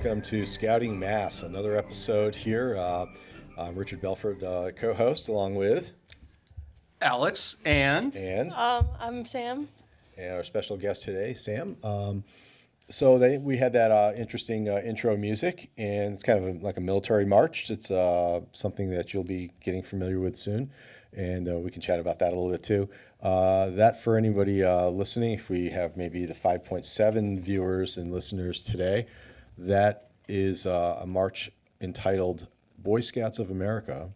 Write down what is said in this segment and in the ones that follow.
welcome to Scouting Mass, another episode here. I'm Richard Belford, co-host, along with Alex and I'm Sam. and our special guest today, Sam. We had that interesting intro music, and it's kind of like a military march. It's something that you'll be getting familiar with soon, and we can chat about that a little bit too. That for anybody listening, if we have maybe the 5.7 viewers and listeners today, that is a march entitled Boy Scouts of America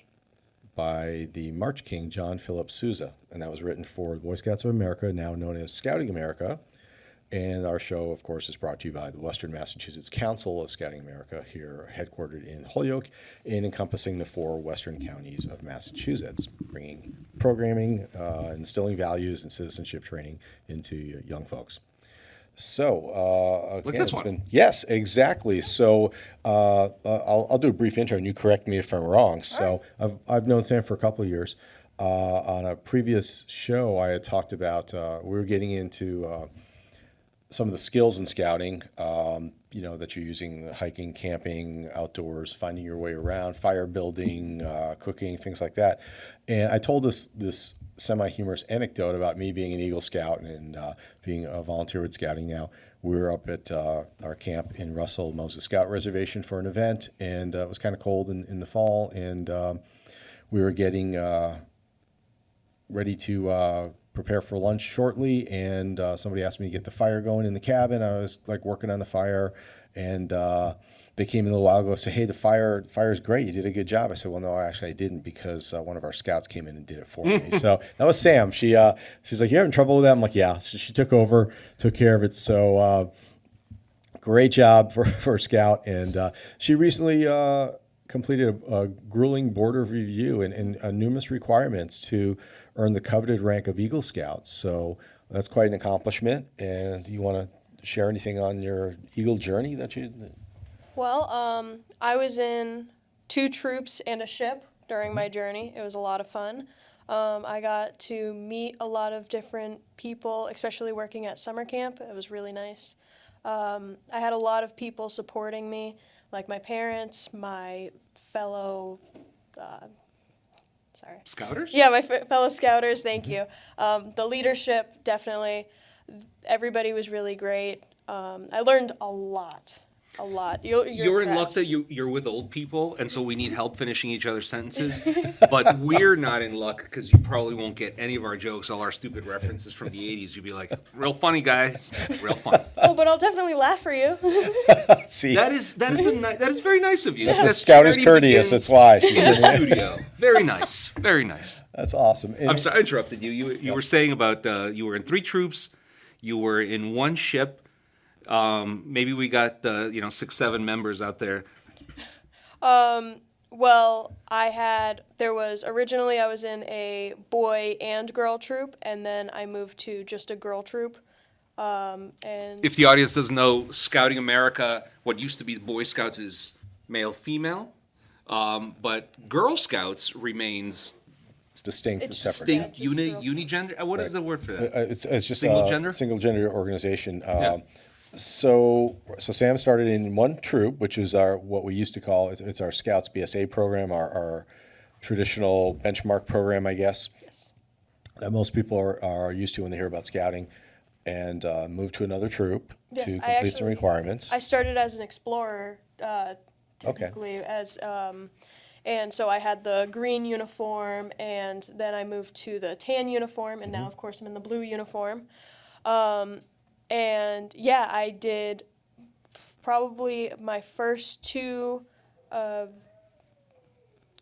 by the March King, John Philip Sousa. And that was written for Boy Scouts of America, now known as Scouting America. And our show, of course, is brought to you by the Western Massachusetts Council of Scouting America, here headquartered in Holyoke and encompassing the 4 western counties of Massachusetts, bringing programming, instilling values and citizenship training into young folks. So, Look at this one. Yes, exactly. So, I'll do a brief intro, and you correct me if I'm wrong. So, I've known Sam for a couple of years. On a previous show, I had talked about we were getting into some of the skills in scouting. That you're using: hiking, camping, outdoors, finding your way around, fire building, cooking, things like that. And I told this semi-humorous anecdote about me being an Eagle Scout and being a volunteer with Scouting now. We were up at our camp in Russell Moses Scout Reservation for an event, and it was kind of cold in the fall, and we were getting ready to prepare for lunch shortly, and somebody asked me to get the fire going in the cabin. I was like working on the fire, and they came in a little while ago and said, "Hey, the fire's great. You did a good job." I said, "Well, no, actually I didn't, because one of our scouts came in and did it for me." So that was Sam. She's like, "You having trouble with that?" I'm like, "Yeah." She took over, took care of it. So great job for a scout. And she recently completed a grueling board review and numerous requirements to earn the coveted rank of Eagle Scouts. So that's quite an accomplishment. And you want to share anything on your Eagle journey that you... Well, I was in 2 troops and a ship during my journey. It was a lot of fun. I got to meet a lot of different people, especially working at summer camp. It was really nice. I had a lot of people supporting me, like my parents, my fellow... Scouters? Yeah, my fellow Scouters, thank you. The leadership, definitely. Everybody was really great. I learned a lot. You're in luck that you're with old people, and so we need help finishing each other's sentences. But we're not in luck, because you probably won't get any of our jokes, all our stupid references from the 80s. You'll be like, "Real funny, guys. Real funny." Oh, but I'll definitely laugh for you. See, That is very nice of you. the scout is courteous. That's why. In the studio. Very nice. Very nice. That's awesome. And I'm sorry, I interrupted you. You were saying about you were in 3 troops, you were in 1 ship. Maybe we got 6, 7 members out there. Well, originally I was in a boy and girl troop, and then I moved to just a girl troop. And If the audience doesn't know, Scouting America, what used to be the Boy Scouts, is male-female, but Girl Scouts remains it's distinct and It's separate. distinct, Yeah, just Girl Scouts. unigender. What is the word for that? It's just Single a gender? single gender organization. Yeah. So Sam started in 1 troop, which is what we used to call it's our Scouts BSA program, our traditional benchmark program, I guess, yes. that most people are used to when they hear about scouting, and moved to another troop Yes, to I complete some requirements. I started as an explorer, technically, and so I had the green uniform, and then I moved to the tan uniform, and now, of course, I'm in the blue uniform. And yeah, I did probably my first 2,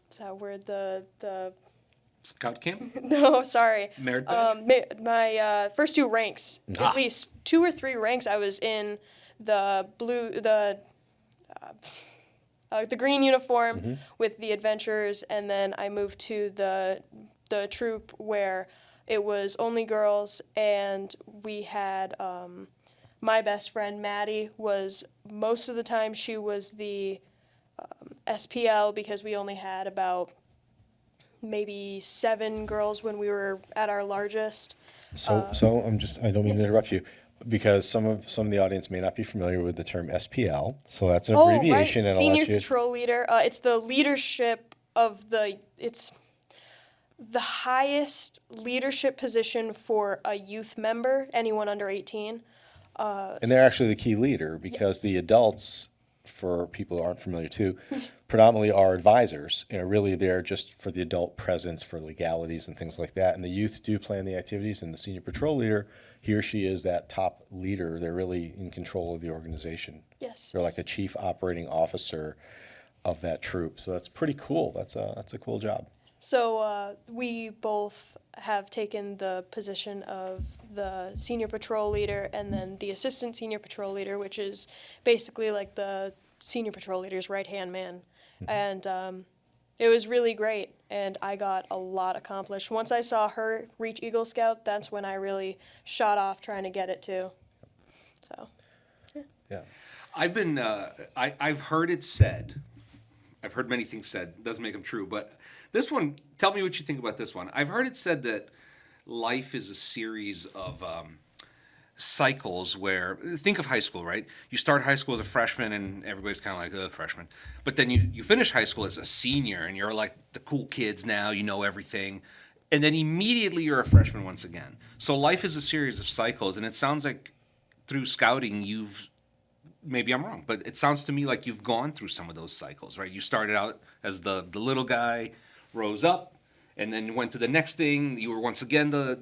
is that where the Scout camp? no, sorry. Merit badge? My first 2 ranks, Ah. at least 2 or 3 ranks, I was in the green uniform with the adventurers, and then I moved to the troop where it was only girls, and we had my best friend Maddie was most of the time she was the SPL, because we only had about maybe 7 girls when we were at our largest. So I don't mean to interrupt you. because some of the audience may not be familiar with the term SPL, so that's an Oh, abbreviation. right. And Senior I'll let you, Patrol Leader. It's the leadership of it's the highest leadership position for a youth member, anyone under 18. and they're actually the key leader because the adults, for people who aren't familiar too, predominantly are advisors. Really they're just for the adult presence for legalities and things like that. And the youth do plan the activities, and the senior patrol leader, he or she is that top leader. They're really in control of the organization. Yes. They're like the chief operating officer of that troop. So that's pretty cool. That's a cool job. So we both have taken the position of the senior patrol leader and then the assistant senior patrol leader, which is basically like the senior patrol leader's right-hand man. And it was really great, and I got a lot accomplished. Once I saw her reach Eagle Scout, that's when I really shot off trying to get it too. So, Yeah. I've heard it said, I've heard many things said, doesn't make them true, but this one, tell me what you think about this one. I've heard it said that life is a series of cycles where, think of high school, right? You start high school as a freshman and everybody's kind of like, freshman. But then you finish high school as a senior and you're like the cool kids now, you know everything. And then immediately you're a freshman once again. So life is a series of cycles, and it sounds like through scouting maybe I'm wrong, but it sounds to me like you've gone through some of those cycles, right? You started out as the little guy, rose up, and then went to the next thing. You were once again the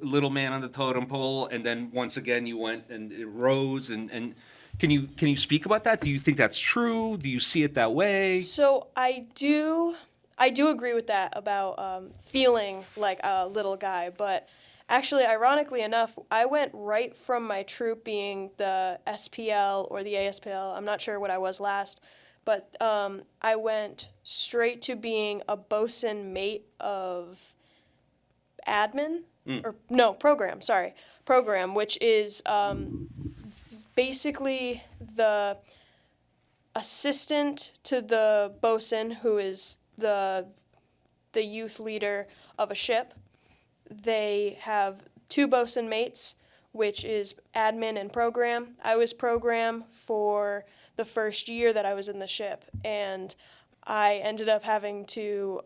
little man on the totem pole, and then once again you went and it rose. And can you speak about that? Do you think that's true? Do you see it that way? so I do agree with that about feeling like a little guy, but actually, ironically enough, I went right from my troop being the SPL or the ASPL. I'm not sure what I was last, but I went straight to being a bosun mate of admin, program, which is basically the assistant to the bosun, who is the youth leader of a ship. They have two bosun mates, which is admin and program. I was program for the first year that I was in the ship, and I ended up having to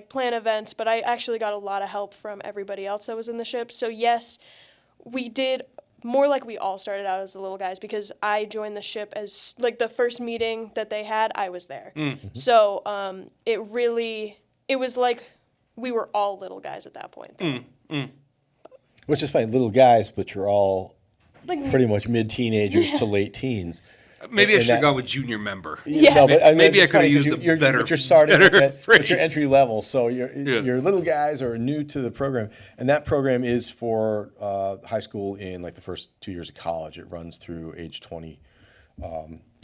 plan events, but I actually got a lot of help from everybody else that was in the ship. So yes, we did more like we all started out as the little guys, because I joined the ship as like the first meeting that they had, I was there. Mm-hmm. So it was like we were all little guys at that point. Which is fine, little guys, but you're all pretty much mid-teenagers to late teens. Maybe I should have gone with junior member. Yes. No, but, Maybe I could have used a better. But you're starting at phrase. your entry level, so your little guys are new to the program, and that program is for high school in like the first 2 years of college. It runs through age 20.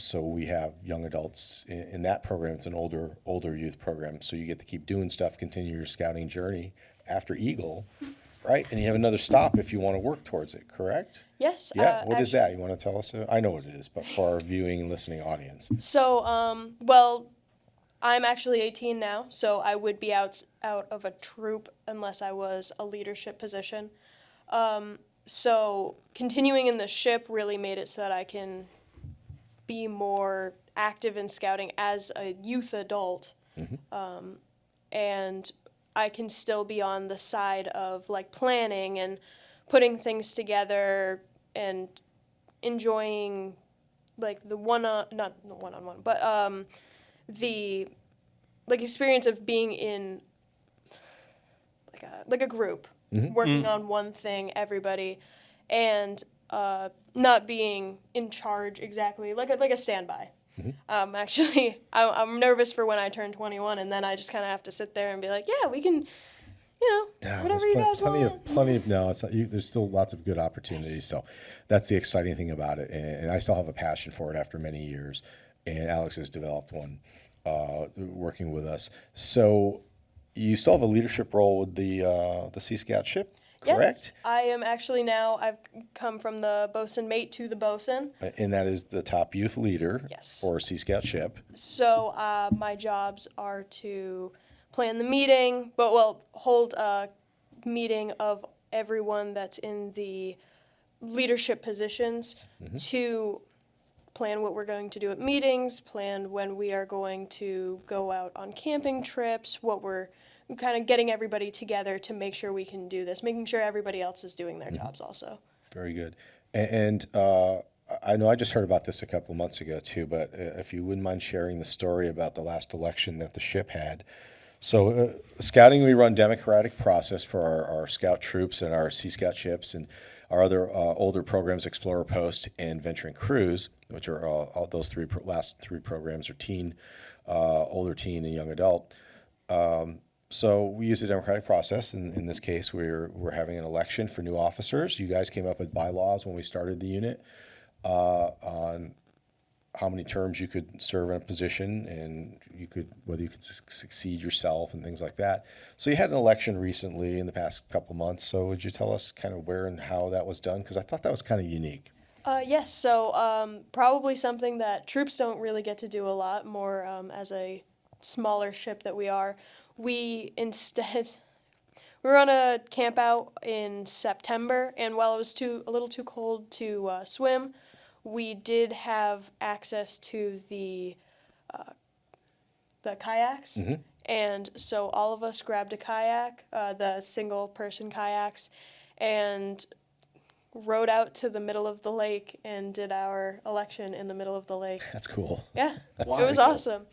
So we have young adults in that program. It's an older youth program, so you get to keep doing stuff, continue your scouting journey after Eagle, right? And you have another stop if you want to work towards it, correct? Yes. Yeah. What is that? You want to tell us? I know what it is, but for our viewing and listening audience. So, I'm actually 18 now, so I would be out of a troop unless I was a leadership position. So continuing in the ship really made it so that I can be more active in scouting as a youth adult. Mm-hmm. And I can still be on the side of like planning and putting things together and enjoying like the not the one-on-one, but the like experience of being in like a group, mm-hmm. working on one thing, everybody, and not being in charge exactly, like a standby. Mm-hmm. Actually, I'm nervous for when I turn 21, and then I just kind of have to sit there and be like, yeah, we can, whatever you guys want. Plenty of no. It's not, there's still lots of good opportunities. Yes. So that's the exciting thing about it, and I still have a passion for it after many years. And Alex has developed one, working with us. So you still have a leadership role with the Sea Scout ship, correct? Yes, I am actually now. I've come from the bosun mate to the bosun. And that is the top youth leader. Yes. For a Sea Scout ship. So my jobs are to plan the meeting, hold a meeting of everyone that's in the leadership positions to plan what we're going to do at meetings, plan when we are going to go out on camping trips, what we're kind of getting everybody together to make sure we can do this, making sure everybody else is doing their jobs also. Very good. And I know I just heard about this a couple of months ago too, but if you wouldn't mind sharing the story about the last election that the ship had. So scouting, we run democratic process for our scout troops and our Sea Scout ships and our other older programs, Explorer Post and Venturing Cruise, which are all those last three programs are teen, older teen and young adult. So we use the democratic process. In this case, we're having an election for new officers. You guys came up with bylaws when we started the unit on how many terms you could serve in a position and whether you could succeed yourself and things like that. So you had an election recently in the past couple months. So would you tell us kind of where and how that was done? Because I thought that was kind of unique. Yes, so probably something that troops don't really get to do a lot more as a smaller ship that we are. We were on a camp out in September, and while it was a little too cold to swim, we did have access to the kayaks, and so all of us grabbed a kayak, the single-person kayaks, and rowed out to the middle of the lake and did our election in the middle of the lake. That's cool. Yeah, Wow. it was awesome.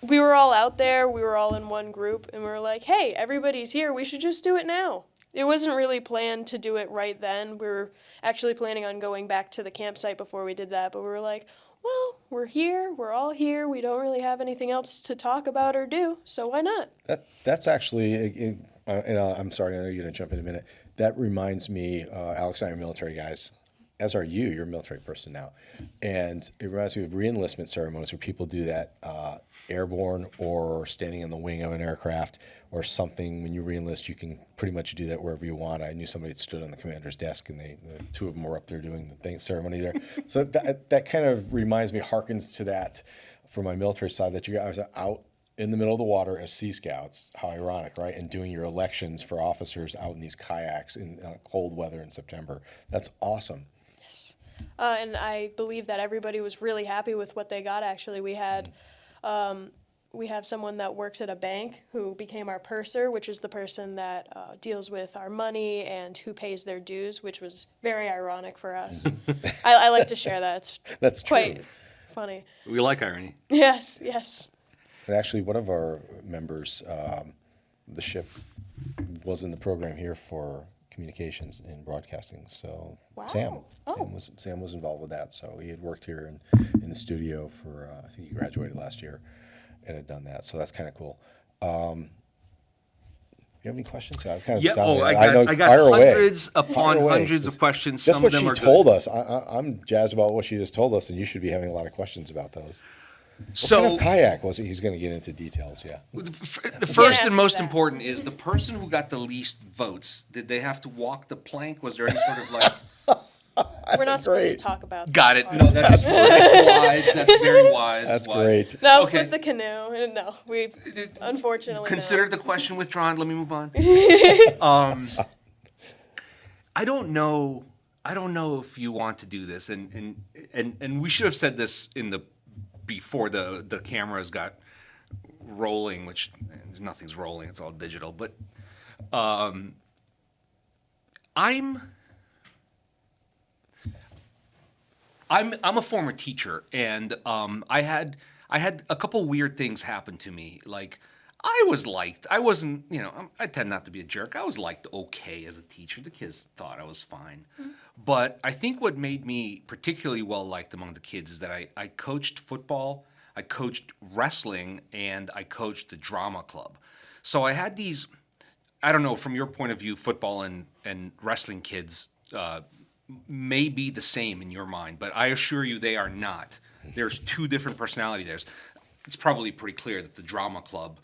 We were all out there. We were all in one group, and we were like, hey, everybody's here. We should just do it now. It wasn't really planned to do it right then. We were actually planning on going back to the campsite before we did that, but we were like, well, we're here. We're all here. We don't really have anything else to talk about or do, so why not? That's actually, and I'm sorry, I know you're going to jump in a minute. That reminds me, Alex and I are military guys, as are you. You're a military person now. And it reminds me of re-enlistment ceremonies where people do that airborne or standing in the wing of an aircraft or something. When you re-enlist, you can pretty much do that wherever you want. I knew somebody that stood on the commander's desk, and the two of them were up there doing the ceremony there. So that kind of reminds me, harkens to that from my military side, that you guys are out in the middle of the water as Sea Scouts. How ironic, right? And doing your elections for officers out in these kayaks in cold weather in September. That's awesome. Yes. And I believe that everybody was really happy with what they got, actually. We had, we have someone that works at a bank who became our purser, which is the person that deals with our money and who pays their dues, which was very ironic for us. I like to share that. That's quite true. funny. We like irony. Yes, yes. And actually, one of our members, the ship, was in the program here for communications and broadcasting. So Wow. Sam was involved with that. So he had worked here in the studio for I think he graduated last year and had done that. So that's kind of cool. You have any questions? I've kind of Yeah. Oh, dominated. I got fire away. hundreds upon Fire away. hundreds of questions. Just Some what of them she are told good. us. I'm jazzed about what she just told us, and you should be having a lot of questions about those. What So kind of kayak was it? He's going to get into details. Yeah. the ask first me and most that. important is the person who got the least votes. Did they have to walk the plank? Was there any sort of like? We're not supposed to great. talk about Got it. that No, part. that's wise. That's very wise. That's wise. great. No, Okay. with the canoe. No, we unfortunately Consider no. the question withdrawn. Let me move on. I don't know if you want to do this, and we should have said this before the cameras got rolling, which nothing's rolling; it's all digital. But I'm a former teacher, and I had a couple weird things happen to me. Like I was liked. I wasn't, I tend not to be a jerk. I was liked okay as a teacher. The kids thought I was fine. But I think what made me particularly well liked among the kids is that I coached football, I coached wrestling, and I coached the drama club. So I had these, I don't know, from your point of view, football and wrestling kids may be the same in your mind, but I assure you they are not. There's two different personalities there. It's probably pretty clear that the drama club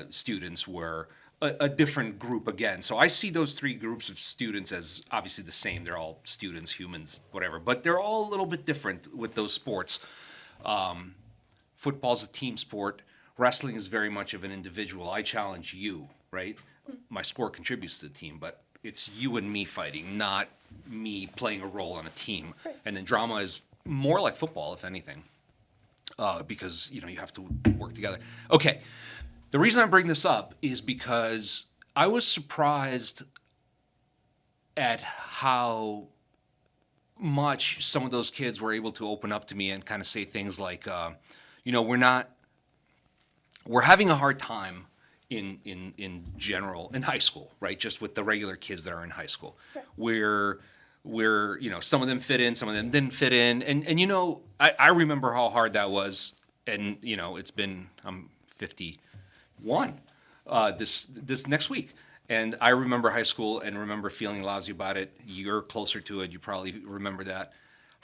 students were a different group again. So I see those three groups of students as obviously the same. They're all students, humans, whatever, but they're all a little bit different with those sports. Football's a team sport. Wrestling is very much of an individual. I challenge you, right? My sport contributes to the team, but It's you and me fighting, not me playing a role on a team. Right. And then drama is more like football, if anything, because you have to work together. Okay, the reason I bring this up is because I was surprised at how much some of those kids were able to open up to me and kind of say things like, we're having a hard time in general in high school, right? Just with the regular kids that are in high school. Right. We're some of them fit in, some of them didn't fit in. And I remember how hard that was. And I'm 51 this next week. And I remember high school and remember feeling lousy about it. You're closer to it. You probably remember that.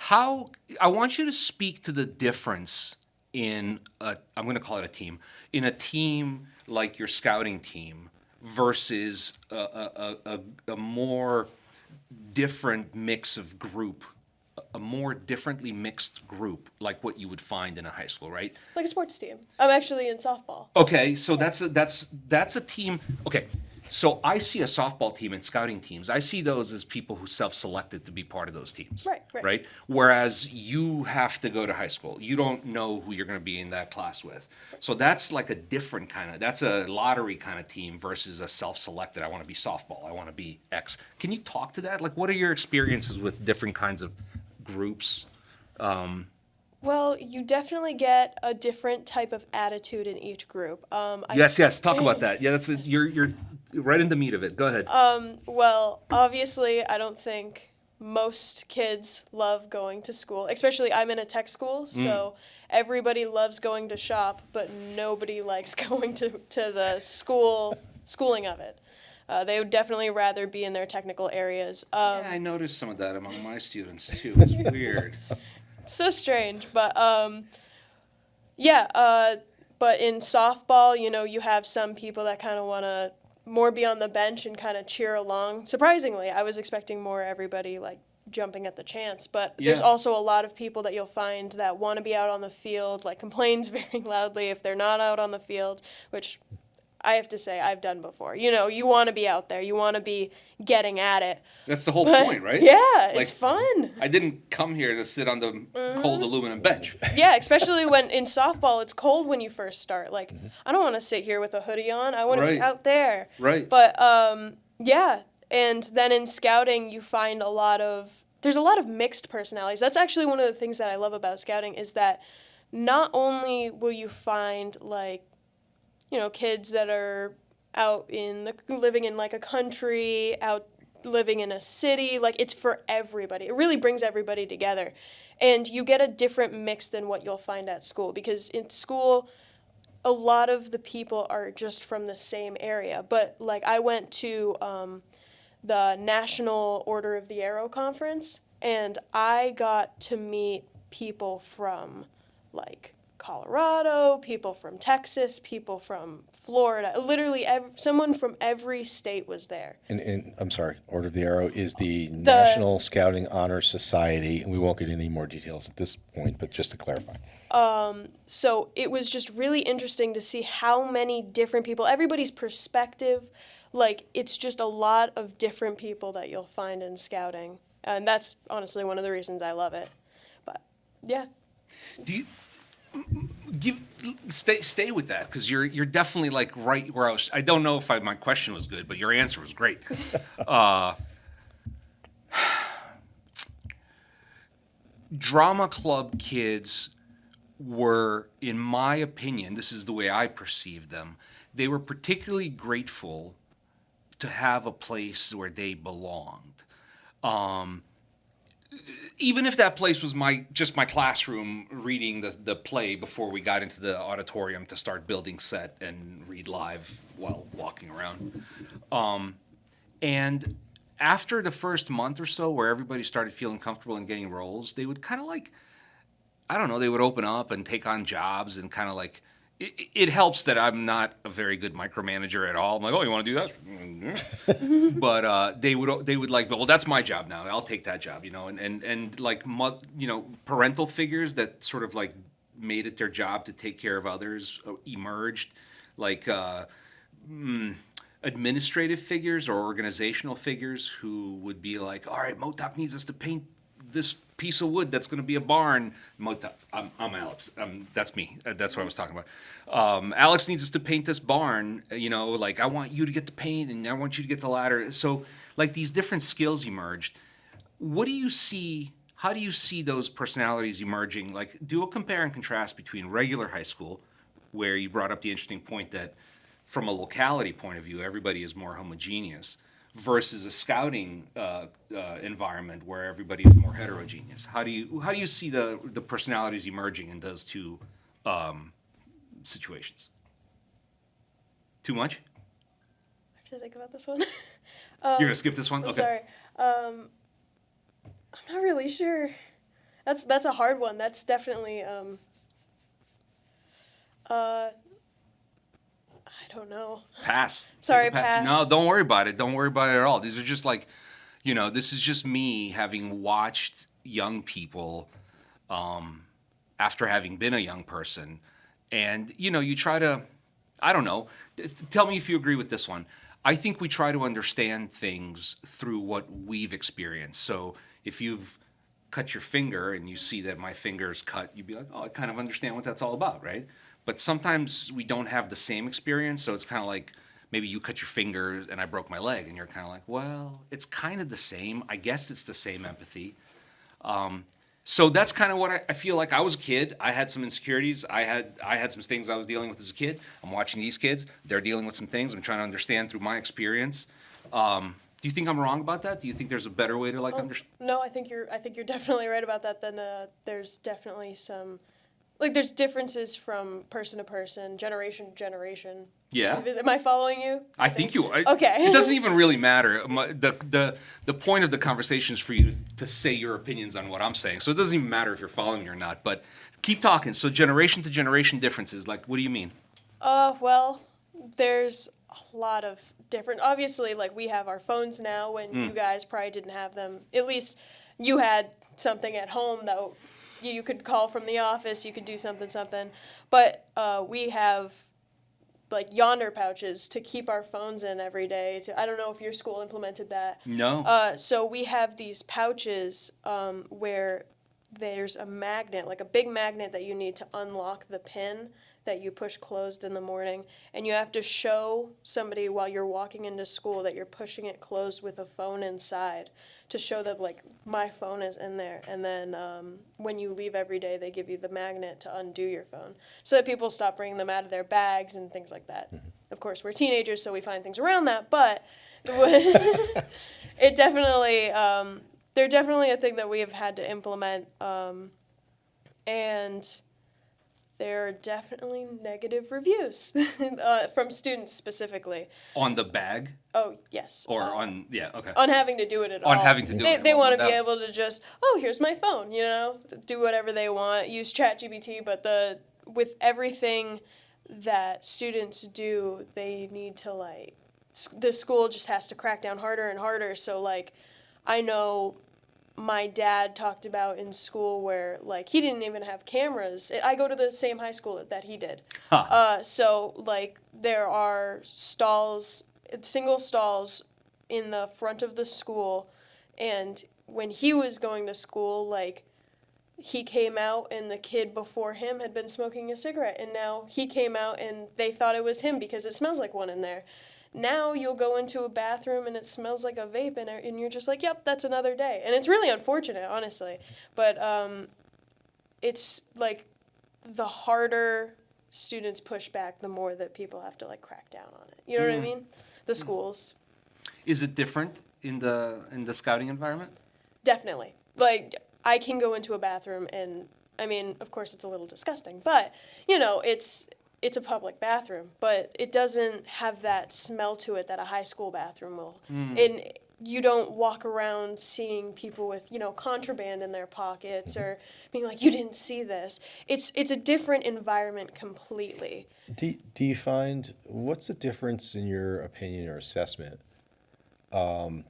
I want you to speak to the difference I'm going to call it a team, in a team like your scouting team versus a more different mix of group, a more differently mixed group like what you would find in a high school, right? Like a sports team. I'm actually in softball. Okay, so that's a team. Okay, so I see a softball team and scouting teams. I see those as people who self-selected to be part of those teams. Right. Whereas you have to go to high school. You don't know who you're going to be in that class with. So that's like a different that's a lottery kind of team versus a self-selected. I want to be softball. I want to be X. Can you talk to that? Like, what are your experiences with different kinds of groups? Well, you definitely get a different type of attitude in each group. Yes. Talk about that. Yeah, you're right in the meat of it. Go ahead. Well, obviously, I don't think most kids love going to school. Especially, I'm in a tech school, so everybody loves going to shop, but nobody likes going to the schooling of it. They would definitely rather be in their technical areas. Yeah, I noticed some of that among my students too. It's weird. So strange, but but in softball, you have some people that kind of want to more be on the bench and kind of cheer along. Surprisingly, I was expecting more everybody like jumping at the chance, but there's also a lot of people that you'll find that want to be out on the field, like complains very loudly if they're not out on the field, which I have to say I've done before. You want to be out there. You want to be getting at it. That's the whole point, right? Yeah, it's fun. I didn't come here to sit on the cold aluminum bench. Yeah, especially when in softball it's cold when you first start. Like, I don't want to sit here with a hoodie on. I want to be out there. Right. But yeah, and then in scouting you find there's a lot of mixed personalities. That's actually one of the things that I love about scouting is that not only will you find like kids that are out living in like a country, out living in a city, like it's for everybody. It really brings everybody together. And you get a different mix than what you'll find at school, because in school, a lot of the people are just from the same area. But like I went to the National Order of the Arrow Conference, and I got to meet people from like Colorado, people from Texas, people from Florida. Literally, someone from every state was there. And I'm sorry, Order of the Arrow is the National Scouting Honor Society, and we won't get any more details at this point, but just to clarify. So it was just really interesting to see how many different people, everybody's perspective, like it's just a lot of different people that you'll find in scouting. And that's honestly one of the reasons I love it. But yeah. Do you stay with that, because you're definitely like right where I was. I don't know if my question was good, but your answer was great. Drama club kids were, in my opinion, this is the way I perceived them, they were particularly grateful to have a place where they belonged. Even if that place was just my classroom reading the play before we got into the auditorium to start building set and read live while walking around. And after the first month or so, where everybody started feeling comfortable and getting roles, they would kind of like, I don't know, they would open up and take on jobs and kind of like, it helps that I'm not a very good micromanager at all. I'm like, oh, you want to do that? But they would like, well, that's my job now. I'll take that job, and like, parental figures that sort of like made it their job to take care of others emerged. Like a administrative figures or organizational figures who would be like, all right, Motok needs us to paint this piece of wood that's going to be a barn. Motok, I'm Alex. That's me. That's what I was talking about. Alex needs us to paint this barn. You know, like I want you to get the paint and I want you to get the ladder. So like these different skills emerged. What do you see? How do you see those personalities emerging? Like, do a compare and contrast between regular high school, where you brought up the interesting point that from a locality point of view, everybody is more homogeneous, versus a scouting environment where everybody is more heterogeneous. How do you see the personalities emerging in those two situations? Too much? I have to think about this one. You're gonna skip this one? I'm Okay. sorry. I'm not really sure. That's a hard one. That's definitely I don't know. Pass. Sorry, Take a pass. No, don't worry about it. Don't worry about it at all. These are just like, you know, this is just me having watched young people after having been a young person. And, you know, you try to, I don't know, tell me if you agree with this one. I think we try to understand things through what we've experienced. So if you've cut your finger and you see that my finger's cut, you'd be like, oh, I kind of understand what that's all about, right? But sometimes we don't have the same experience, so it's kind of like maybe you cut your finger and I broke my leg, and you're kind of like, well, it's kind of the same. I guess it's the same empathy. So that's kind of what I feel like. I was a kid. I had some insecurities. I had some things I was dealing with as a kid. I'm watching these kids. They're dealing with some things. I'm trying to understand through my experience. Do you think I'm wrong about that? Do you think there's a better way to like understand? No, I think you're definitely right about that. Then there's definitely some, like, there's differences from person to person, generation to generation. Yeah. Am I following you? I think you are. Okay. It doesn't even really matter. The point of the conversation is for you to say your opinions on what I'm saying. So it doesn't even matter if you're following me or not. But keep talking. So generation to generation differences. Like, what do you mean? Well, there's a lot of different. Obviously, like, we have our phones now. When you guys probably didn't have them. At least you had something at home that you could call from the office. You could do something. But we have, like, yonder pouches to keep our phones in every day. I don't know if your school implemented that. No. So we have these pouches where there's a magnet, like a big magnet that you need to unlock the pin that you push closed in the morning. And you have to show somebody while you're walking into school that you're pushing it closed with a phone inside to show them, like, my phone is in there. And then when you leave every day, they give you the magnet to undo your phone so that people stop bringing them out of their bags and things like that. Mm-hmm. Of course, we're teenagers, so we find things around that, but it definitely, they're definitely a thing that we have had to implement, and there are definitely negative reviews from students specifically. On the bag? Oh, yes. Or on, yeah, okay. On having to do it at all. On having to do it. They want to be able to just, oh, here's my phone, you know, do whatever they want, use ChatGPT, but with everything that students do, they need to, like, the school just has to crack down harder and harder. So, like, I know my dad talked about in school where, like, he didn't even have cameras. I go to the same high school that he did. Huh. So, like, there are single stalls in the front of the school, and when he was going to school, like, he came out and the kid before him had been smoking a cigarette, and now he came out and they thought it was him because it smells like one in there. Now you'll go into a bathroom and it smells like a vape, and you're just like, yep, that's another day. And it's really unfortunate, honestly. But it's like the harder students push back, the more that people have to, like, crack down on it. You know what I mean? The schools. Is it different in the scouting environment? Definitely. Like, I can go into a bathroom and, I mean, of course it's a little disgusting, but, you know, it's a public bathroom, but it doesn't have that smell to it that a high school bathroom will. And you don't walk around seeing people with, you know, contraband in their pockets or being like, you didn't see this. It's a different environment completely. Do you find, what's the difference in your opinion or assessment? And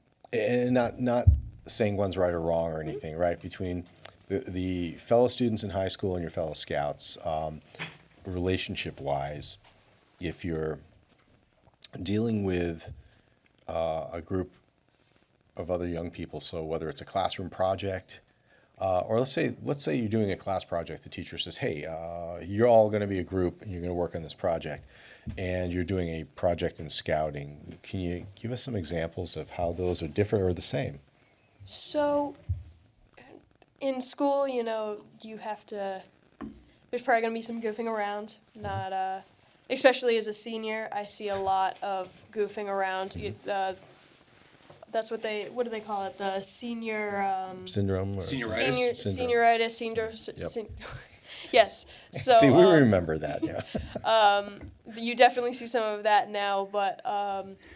not saying one's right or wrong or anything, right? Between the fellow students in high school and your fellow scouts, relationship-wise, if you're dealing with a group of other young people. So whether it's a classroom project, or let's say you're doing a class project, the teacher says, "Hey, you're all going to be a group and you're going to work on this project," and you're doing a project in scouting. Can you give us some examples of how those are different or the same? So, in school, you have to. There's probably gonna be some goofing around. Not, especially as a senior, I see a lot of goofing around. That's what do they call it? The senior. Syndrome? Or Senioritis? Senioritis, senior. Yep. Yes. So. See, we remember that. Yeah. You definitely see some of that now, but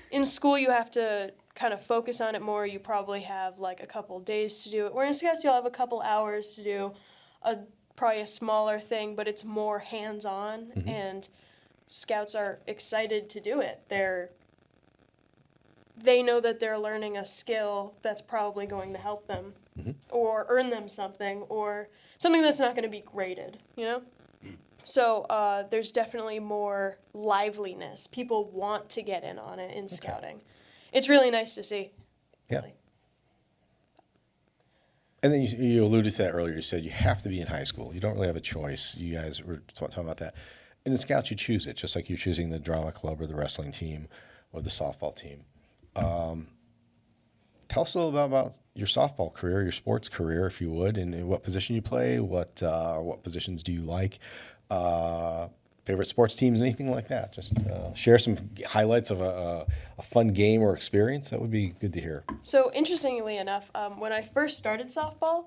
in school you have to kind of focus on it more. You probably have like a couple days to do it. Where in Scouts you'll have a couple hours to do probably a smaller thing, but it's more hands-on, and Scouts are excited to do it. They know that they're learning a skill that's probably going to help them or earn them something or something that's not going to be graded, So there's definitely more liveliness. People want to get in on it in scouting. It's really nice to see. Yeah. Really. And then you alluded to that earlier. You said you have to be in high school. You don't really have a choice. You guys were talking about that. And in Scouts, you choose it, just like you're choosing the drama club or the wrestling team or the softball team. Tell us a little bit about your softball career, your sports career, if you would, and what position you play, what positions do you like, favorite sports teams, anything like that. Just share some highlights of a fun game or experience. That would be good to hear. So interestingly enough, when I first started softball,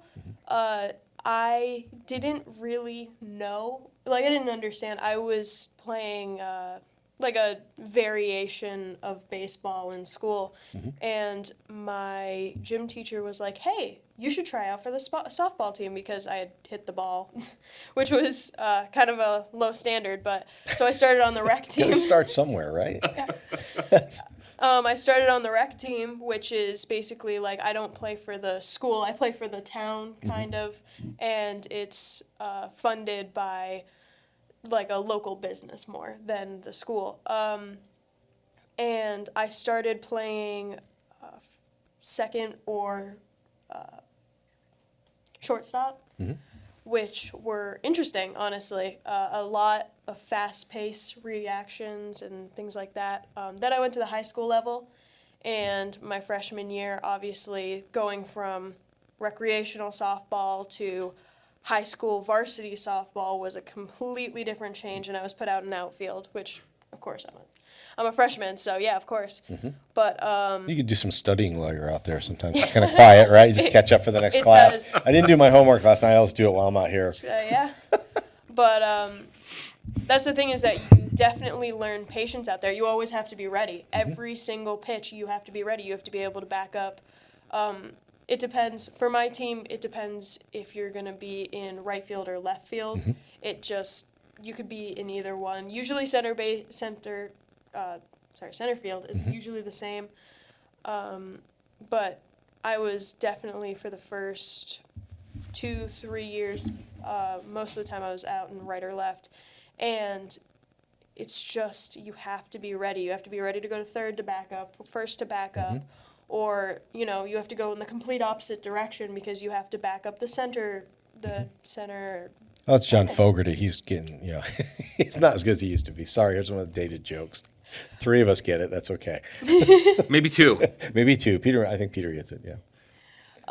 I didn't really know, I didn't understand. I was playing like a variation of baseball in school, and my gym teacher was like, "Hey, you should try out for the softball team," because I had hit the ball, which was kind of a low standard. But so I started on the rec team. Gotta start somewhere, right? Yeah. I started on the rec team, which is basically like I don't play for the school, I play for the town, kind of, and it's funded by like a local business more than the school. And I started playing second or shortstop, which were interesting, honestly. A lot of fast-paced reactions and things like that. Then I went to the high school level, and my freshman year, obviously, going from recreational softball to high school varsity softball was a completely different change, and I was put out in outfield, which, of course, I'm a freshman, so yeah, of course. But you could do some studying while you're out there. Sometimes it's kind of quiet, right? You just catch up for the next class. Does. I didn't do my homework last night. I'll just do it while I'm out here. Yeah. But that's the thing, is that you definitely learn patience out there. You always have to be ready. Every single pitch, you have to be ready. You have to be able to back up. It depends. For my team, it depends if you're going to be in right field or left field. You could be in either one. Usually center field is usually the same. But I was definitely, for the first 2-3 years, most of the time I was out in right or left. And it's just, you have to be ready. You have to be ready to go to third to back up, first to back up. Or, you have to go in the complete opposite direction because you have to back up the center. Oh, that's John Fogerty. He's getting, he's not as good as he used to be. Sorry, here's one of the dated jokes. 3 of us get it. That's okay. Maybe 2. Maybe 2. I think Peter gets it, yeah.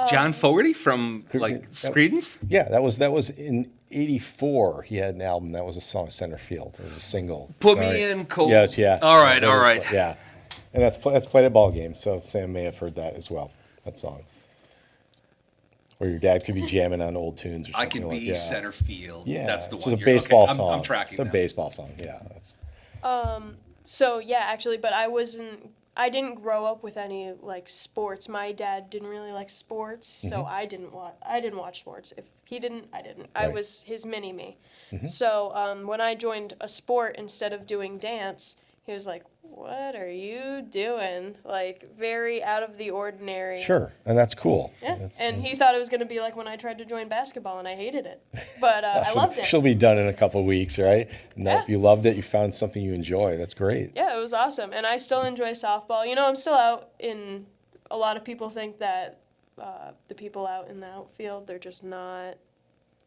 John Fogerty from, Creedence? Yeah, that was in 84. He had an album. That was a song, Center Field. It was a single. Put Me In Cold. Yeah. All right. Yeah. And that's played at ball games, so Sam may have heard that as well, that song. Or your dad could be jamming on old tunes or something. I can be center field. Yeah, That's the it's one. a baseball song. I'm tracking. It's a baseball song. Yeah. So yeah, actually, but I didn't grow up with any sports. My dad didn't really like sports, so I didn't watch sports. If he didn't, I didn't. I was his mini-me. So when I joined a sport, instead of doing dance, he was like, "What are you doing?" Like, very out of the ordinary. Sure, and that's cool. Yeah, That's- and he thought it was going to be like when I tried to join basketball, and I hated it. But I loved it. She'll be done in a couple of weeks, right? And Yeah. if you loved it, you found something you enjoy. That's great. Yeah, it was awesome, and I still enjoy softball. You know, I'm still out in. A lot of people think that the people out in the outfield, they're just not.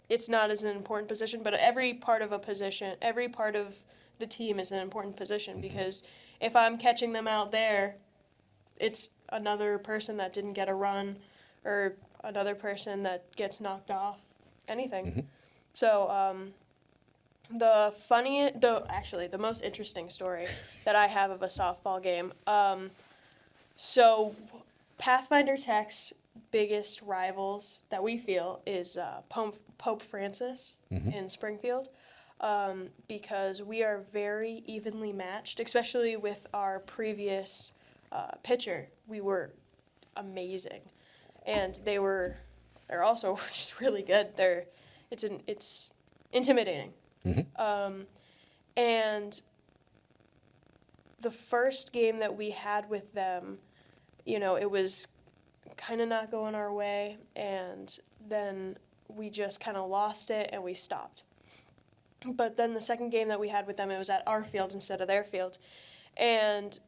It's not as an important position, but every part of a position, every part of the team is an important position because if I'm catching them out there, it's another person that didn't get a run, or another person that gets knocked off, anything. So. The most interesting story that I have of a softball game. So Pathfinder Tech's biggest rivals that we feel is Pope Francis in Springfield, because we are very evenly matched, especially with our previous pitcher. We were amazing, and they're also just really good. It's intimidating. And the first game that we had with them, you know, it was kind of not going our way, and then we just kind of lost it and we stopped. But then the second game that we had with them, it was at our field instead of their field, and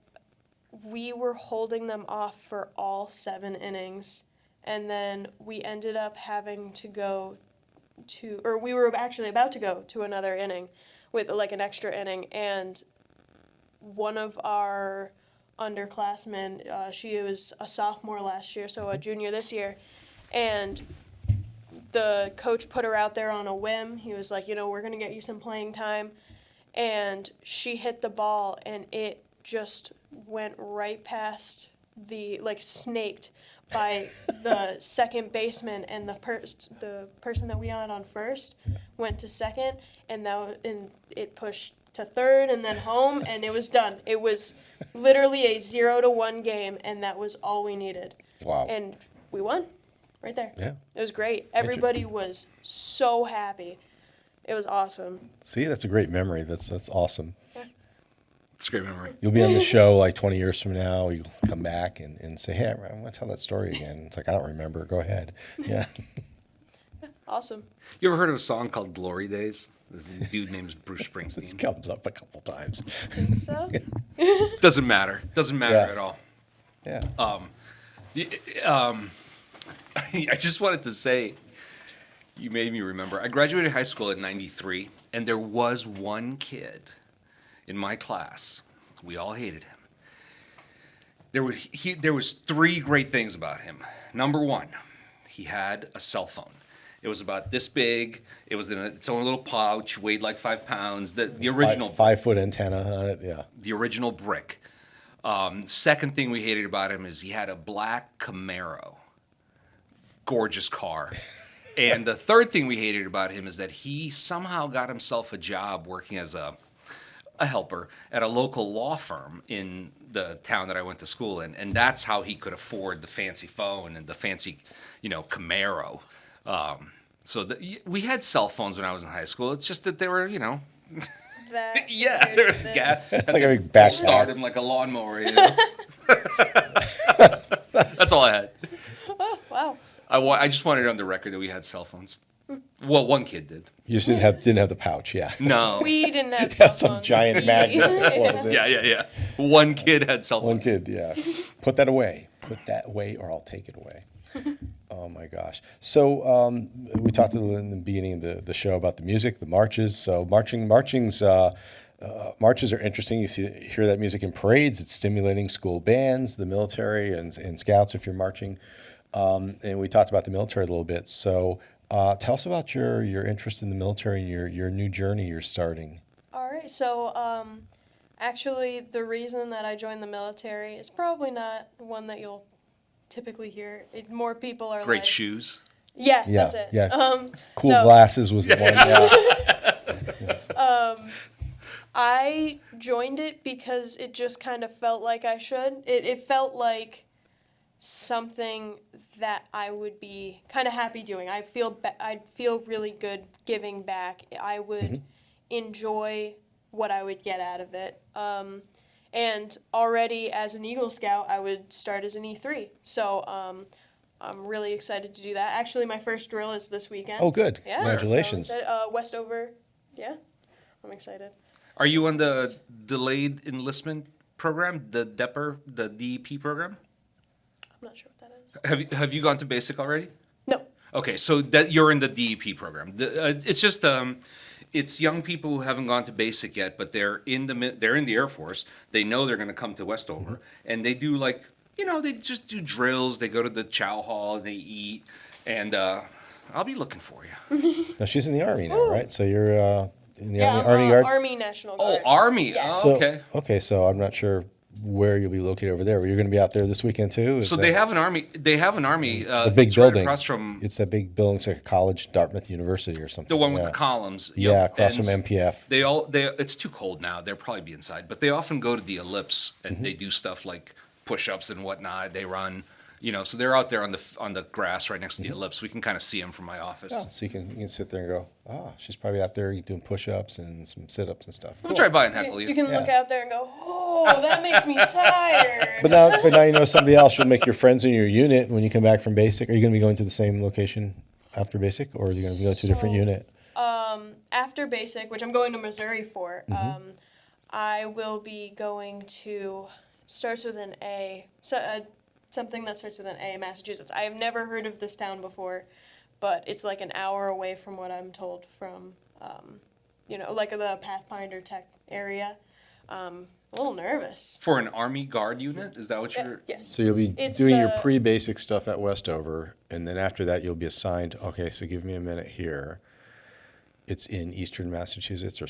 we were holding them off for all 7 innings, and then we ended up having to we were actually about to go to another inning with like an extra inning, and one of our underclassmen, she was a sophomore last year, so a junior this year, and the coach put her out there on a whim. He was like, you know, we're going to get you some playing time, and she hit the ball, and it just went right past snaked by the second baseman, and the person that we had on first went to second, and it pushed to third and then home, and it was done. It was literally a 0-1 game, and that was all we needed. Wow. And we won right there. Yeah. It was great. Everybody was so happy. It was awesome. See, that's a great memory. That's awesome. It's a great memory. You'll be on the show like 20 years from now. You'll come back and say, hey, I want to tell that story again. It's like, I don't remember. Go ahead. Yeah. Awesome. You ever heard of a song called Glory Days? This dude named Bruce This Springsteen. comes up a couple times. Think so? Doesn't matter. Doesn't matter Yeah. at all. Yeah. I just wanted to say, you made me remember. I graduated high school in '93, and there was one kid in my class. We all hated him. There was 3 great things about him. Number 1, he had a cell phone. It was about this big. It was in its own little pouch, weighed like 5 pounds. The original 5-foot antenna on it. Yeah. the original brick. Second thing we hated about him is he had a black Camaro. Gorgeous car. And the third thing we hated about him is that he somehow got himself a job working as a helper at a local law firm in the town that I went to school in. And that's how he could afford the fancy phone and the fancy, Camaro. We had cell phones when I was in high school. It's just that they were, That yeah, compared they're to this. gas. It's like a big back Start him like a lawnmower. That's all I had. Oh, wow. I just wanted it on the record that we had cell phones. Well, one kid did. You just didn't have the pouch. Yeah. No. We didn't have cell Some phones. giant magnet that closes it. Yeah. One kid had cell One phones. kid, yeah. Put that away. Put that away, or I'll take it away. Oh my gosh. So we talked a little in the beginning of the show about the music, the marches. So marches are interesting. You hear that music in parades. It's stimulating school bands, the military, and scouts if you're marching. And we talked about the military a little bit. So tell us about your interest in the military and your new journey you're starting. All right. So actually, the reason that I joined the military is probably not one that you'll typically hear. More people are Great like, shoes. Yeah, Yeah, that's it. yeah. Cool no. glasses was the one. Yeah. I joined it because it just kind of felt like I should. It felt like something that I would be kind of happy doing. I'd feel really good giving back. I would enjoy what I would get out of it. And already as an Eagle Scout, I would start as an E3. So I'm really excited to do that. Actually, my first drill is this weekend. Oh, good. Yeah, Congratulations. So, Westover. Yeah, I'm excited. Are you on the delayed enlistment program, the DEP program? I'm not sure what that is. Have you gone to basic already? No. Okay, so that you're in the DEP program. It's just it's young people who haven't gone to basic yet, but they're in the Air Force. They know they're going to come to Westover, and they do they just do drills. They go to the chow hall, they eat, and I'll be looking for you. No, she's in the Army now, right? So you're in the Yeah, Army Guard? Army National Oh, Guard. Army. Yes. Oh, So, okay. okay, so I'm not sure where you'll be located over there. You're going to be out there this weekend too? Is So that- they have an army. They have an army. the big it's building. right across from It's that big building. It's like a college, Dartmouth University or something. the one with yeah. the columns. Yeah, Yep. across And from MPF. It's too cold now. They'll probably be inside, but they often go to the ellipse and Mm-hmm. they do stuff like push-ups and whatnot. They run, so they're out there on the grass right next to the ellipse. We can kind of see them from my office. Mm-hmm. Oh, so you can sit there and go, she's probably out there doing push-ups and some sit-ups and stuff. We'll drive by and heckle You you. can look out there and go, oh, that makes me tired. But now you know somebody else. You'll make your friends in your unit when you come back from basic. Are you going to be going to the same location after basic, or are you going to go to a different So- unit? After basic, which I'm going to Missouri for, Mm-hmm. I will be going to, starts with an A, something that starts with an A, Massachusetts. I have never heard of this town before, but it's like an hour away from what I'm told from, like the Pathfinder Tech area. A little nervous. For an Army Guard unit, is that what you're? Yes. So you'll be It's doing your the- pre-basic stuff at Westover, and then after that you'll be assigned. Okay, so give me a minute here. It's in Eastern Massachusetts or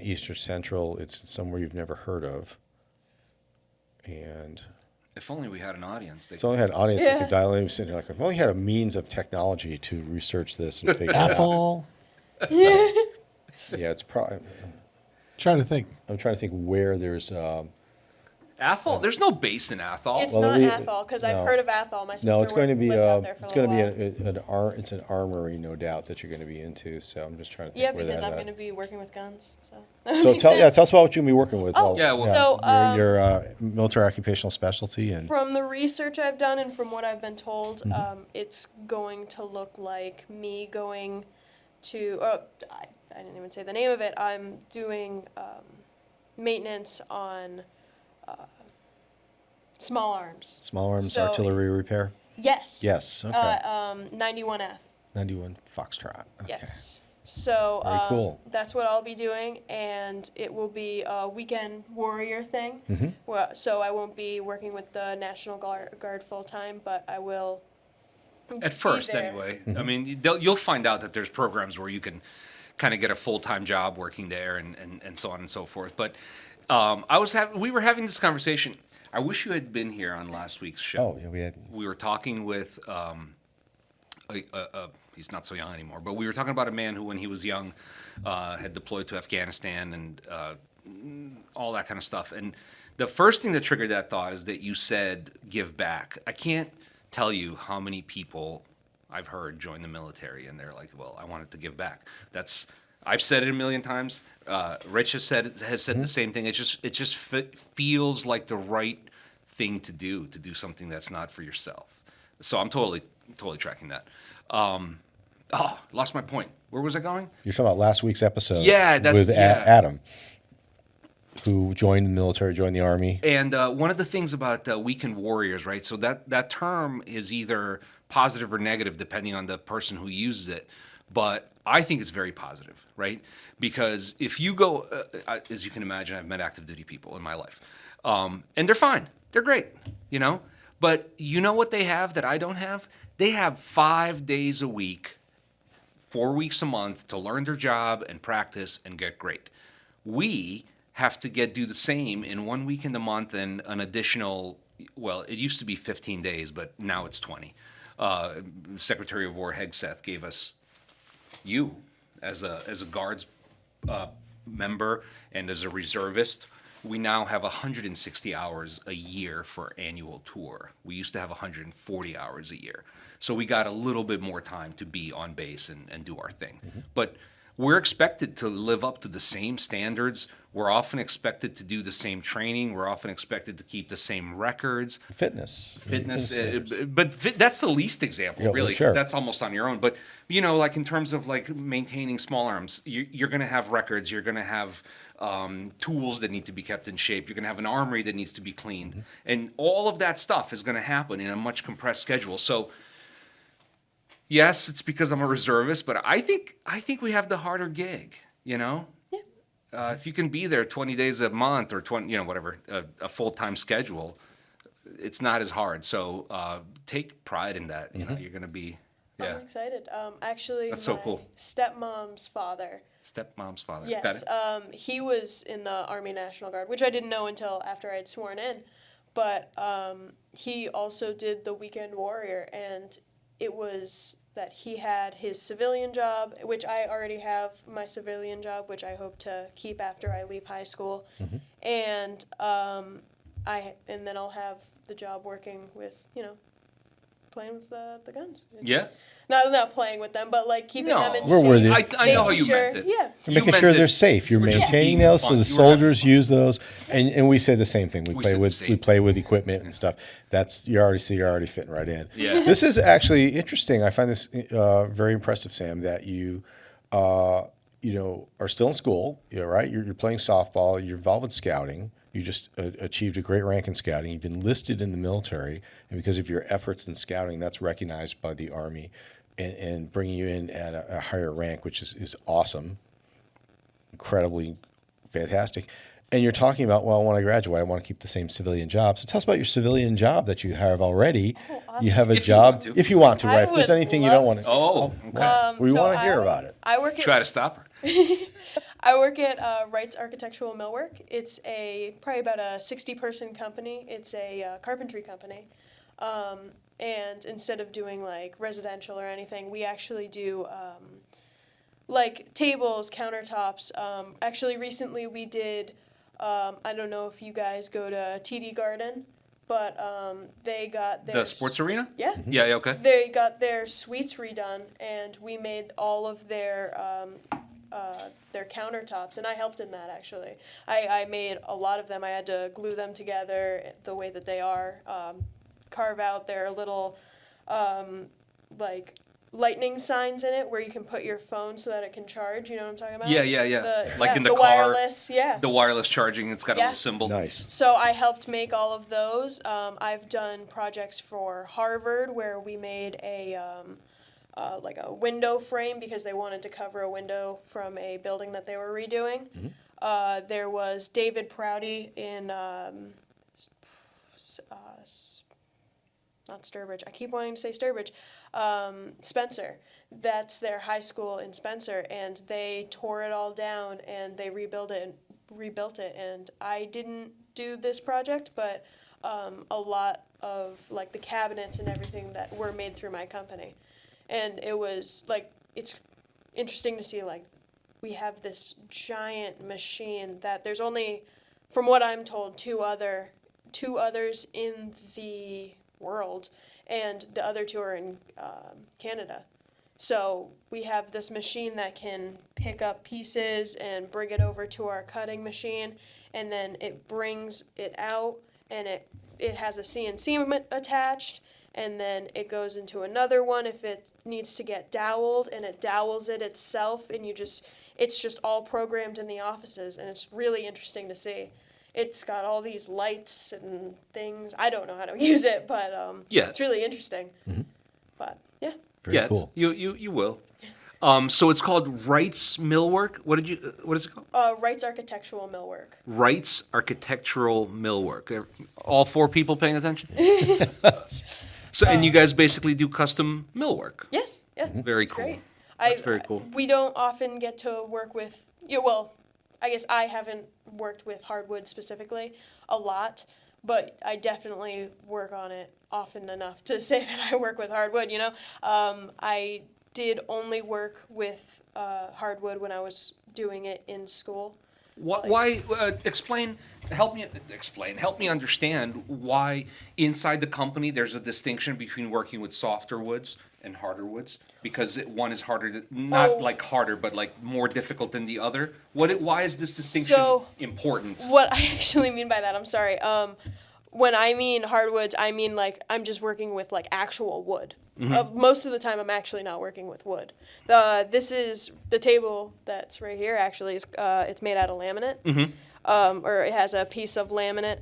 Eastern Central. It's somewhere you've never heard of, and If only we had an audience. it's only had an audience that Yeah. could dial in. Sitting like, if I only had a means of technology to research this and figure it out. Ethel. Yeah, it's probably. Trying to think. I'm trying to think where there's. Athol? There's no base in Athol. It's Well, not we- Athol, because no. I've heard of Athol. My sister No, it's going to be lived out there for it's a going to little be while. it's an armory, no doubt, that you're going to be into. So I'm just trying to think Yeah, where because that. I'm going to be working with guns. So, So tell us about what you're going to be working with. Oh, Yeah, well- so, your military occupational specialty and from the research I've done and from what I've been told, Mm-hmm. it's going to look like me going to. I didn't even say the name of it. I'm doing maintenance on small arms. small arms So- artillery repair. Yes. Yes. Okay. 91F. 91 Foxtrot. Okay. Yes. So Very cool. that's what I'll be doing, and it will be a weekend warrior thing. Mm-hmm. Well, so I won't be working with the National Guard full time, but I will. At first, there. anyway. Mm-hmm. I mean, you'll find out that there's programs where you can kind of get a full-time job working there and so on and so forth. But we were having this conversation. I wish you had been here on last week's show. Oh, yeah, we had. We were talking with he's not so young anymore, but we were talking about a man who, when he was young, had deployed to Afghanistan and all that kind of stuff. And the first thing that triggered that thought is that you said give back. I can't tell you how many people I've heard join the military and they're like, well, I wanted to give back. I've said it a million times. Rich has said the same thing. It just feels like the right thing to do something that's not for yourself. So I'm totally tracking that. Lost my point. Where was I going? You're talking about last week's episode. Yeah, that's- with yeah. Adam, who joined the military, joined the Army. And one of the things about weekend warriors, right? So that term is either positive or negative depending on the person who uses it. But I think it's very positive, right? Because if you go, as you can imagine, I've met active duty people in my life, and they're fine, they're great, But you know what they have that I don't have? They have 5 days a week, 4 weeks a month to learn their job and practice and get great. We have to do the same in 1 week in the month and an additional, well, it used to be 15 days, but now it's 20. Secretary of War Hegseth gave us you as a Guards member and as a reservist. We now have 160 hours a year for annual tour. We used to have 140 hours a year. So we got a little bit more time to be on base and do our thing. But we're expected to live up to the same standards. We're often expected to do the same training. We're often expected to keep the same records. Fitness. That's the least example, Yeah, really. sure. That's almost on your own. But, like in terms of like maintaining small arms, you're going to have records. You're going to have tools that need to be kept in shape. You're going to have an armory that needs to be cleaned. Mm-hmm. And all of that stuff is going to happen in a much compressed schedule. So, yes, it's because I'm a reservist, but I think we have the harder gig, Yeah. If you can be there 20 days a month or 20, whatever, a full-time schedule, it's not as hard. So take pride in that. You're going to be, yeah. I'm excited. Actually, That's so my cool. stepmom's father. Stepmom's father. Got Yes, it? he was in the Army National Guard, which I didn't know until after I had sworn in. But he also did the Weekend Warrior, and it was that he had his civilian job, which I already have my civilian job, which I hope to keep after I leave high school, and then I'll have the job working with playing with the guns. Yeah. Not playing with them, but like keeping them in We're shape. worthy. I know how Making you sure- meant it. Yeah. You're You making meant sure it- they're safe. You're we're just maintaining being those so fun. the You were having soldiers use those, and we say the same thing. We We play say the with same. equipment and stuff. That's you're already fitting right in. Yeah. This is actually interesting. I find this very impressive, Sam, that you are still in school. Right. You're playing softball. You're involved in scouting. You just achieved a great rank in scouting. You've enlisted in the military, and because of your efforts in scouting, that's recognized by the Army. And bringing you in at a higher rank, which is awesome, incredibly fantastic. And you're talking about, well, when I graduate, I want to keep the same civilian job. So tell us about your civilian job that you have already. Oh, awesome. You have a If you job, want to. if you want to, I right? If there's would anything you don't love want to. Oh, okay. We So want to hear about it. I work at Try to stop her. I work at Wright's Architectural Millwork. It's probably about a 60-person company. It's a carpentry company. And instead of doing like residential or anything, we actually do like tables, countertops. Actually, recently we did, I don't know if you guys go to TD Garden, but they got their... The sports arena? Yeah. Yeah, okay. They got their suites redone, and we made all of their countertops, and I helped in that, actually. I made a lot of them. I had to glue them together the way that they are, carve out their little, like, lightning signs in it where you can put your phone so that it can charge, you know what I'm talking about? Yeah. Like in the car, wireless, yeah. The wireless charging, it's got a Yeah. little symbol. Nice. So I helped make all of those. I've done projects for Harvard where we made like a window frame because they wanted to cover a window from a building that they were redoing. There was David Prouty in not Sturbridge. I keep wanting to say Sturbridge. Spencer. That's their high school in Spencer, and they tore it all down and they rebuilt it. And I didn't do this project, but a lot of like the cabinets and everything that were made through my company. And it was like, it's interesting to see like we have this giant machine that there's only, from what I'm told, two others in the world, and the other two are in Canada. So we have this machine that can pick up pieces and bring it over to our cutting machine, and then it brings it out, and it has a CNC attached, and then it goes into another one if it needs to get doweled, and it dowels it itself, and it's just all programmed in the offices, and it's really interesting to see. It's got all these lights and things. I don't know how to use it, but Yeah. it's really interesting. But yeah. Very cool. You will. So it's called Wright's Millwork. What is it called? Wright's Architectural Millwork. Wright's Architectural Millwork. All four people paying attention? So, and you guys basically do custom millwork. Yes. Yeah. Very It's cool. great. That's very cool. We don't often get to work with. Yeah, well, I guess I haven't worked with hardwood specifically a lot, but I definitely work on it often enough to say that I work with hardwood, you know? I did only work with hardwood when I was doing it in school. Why help me understand why inside the company there's a distinction between working with softer woods and harder woods, because one is harder, not like harder, but like more difficult than the other. Why is this distinction important? What I actually mean by that, I'm sorry. When I mean hardwoods, I mean like I'm just working with like actual wood. Most of the time, I'm actually not working with wood. This is the table that's right here. Actually, it's made out of laminate, or it has a piece of laminate.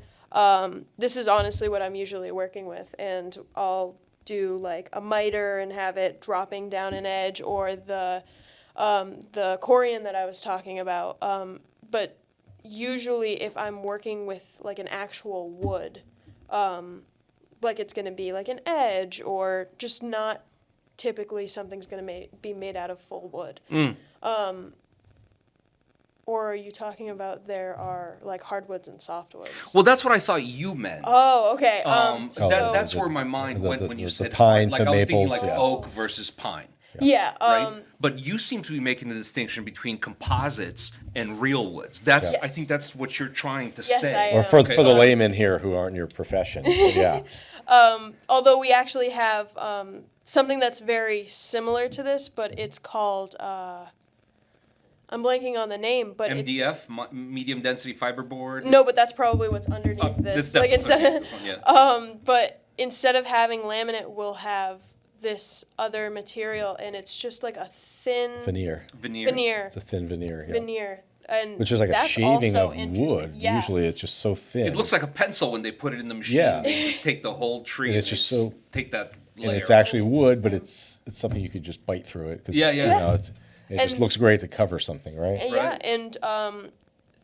This is honestly what I'm usually working with, and I'll do like a miter and have it dropping down an edge, or the corian that I was talking about. But usually, if I'm working with like an actual wood, like it's going to be like an edge, or just not typically something's going to be made out of full wood. Or are you talking about there are like hardwoods and softwoods? Well, that's what I thought you meant. Oh, okay. That's where my mind went when you said pine hard. Like to I was thinking maples, like yeah. oak versus pine. Yeah. Right? But you seem to be making the distinction between composites and real woods. That's Yes. I think that's what you're trying to Yes, say. I Or am. for the laymen here who aren't in your profession. So, yeah. Although we actually have something that's very similar to this, but it's called, I'm blanking on the name, but MDF, medium density fiberboard. No, but that's probably what's underneath this. Like instead of, yeah. but instead of having laminate, we'll have this other material, and it's just like a thin Veneer. Veneer. It's a thin veneer. Yeah. veneer. And Which is like a that's shaving also of interesting. wood. Yeah. Usually it's just so thin. It looks like a pencil when they put it in the machine. Yeah. They just take the whole tree And it's just so- take that layer. and it's actually wood, but it's something you could just bite through it. 'Cause Yeah, it's, yeah. You know, it just And- looks great to cover something, right? And Right. yeah, and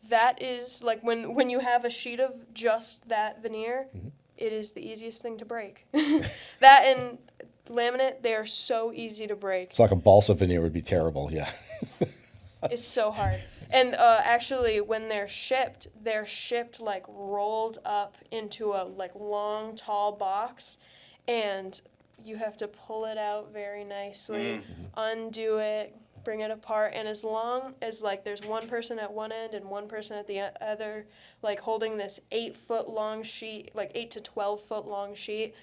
that is like when you have a sheet of just that veneer, Mm-hmm. it is the easiest thing to break. That and laminate, they are so easy to break. It's like a balsa veneer would be terrible, yeah. It's so hard. And actually, when they're shipped like rolled up into a like long, tall box, and you have to pull it out very nicely, undo it, bring it apart, and as long as like there's one person at one end and one person at the other, like holding this 8-foot long sheet, like 8 to 12-foot long sheet,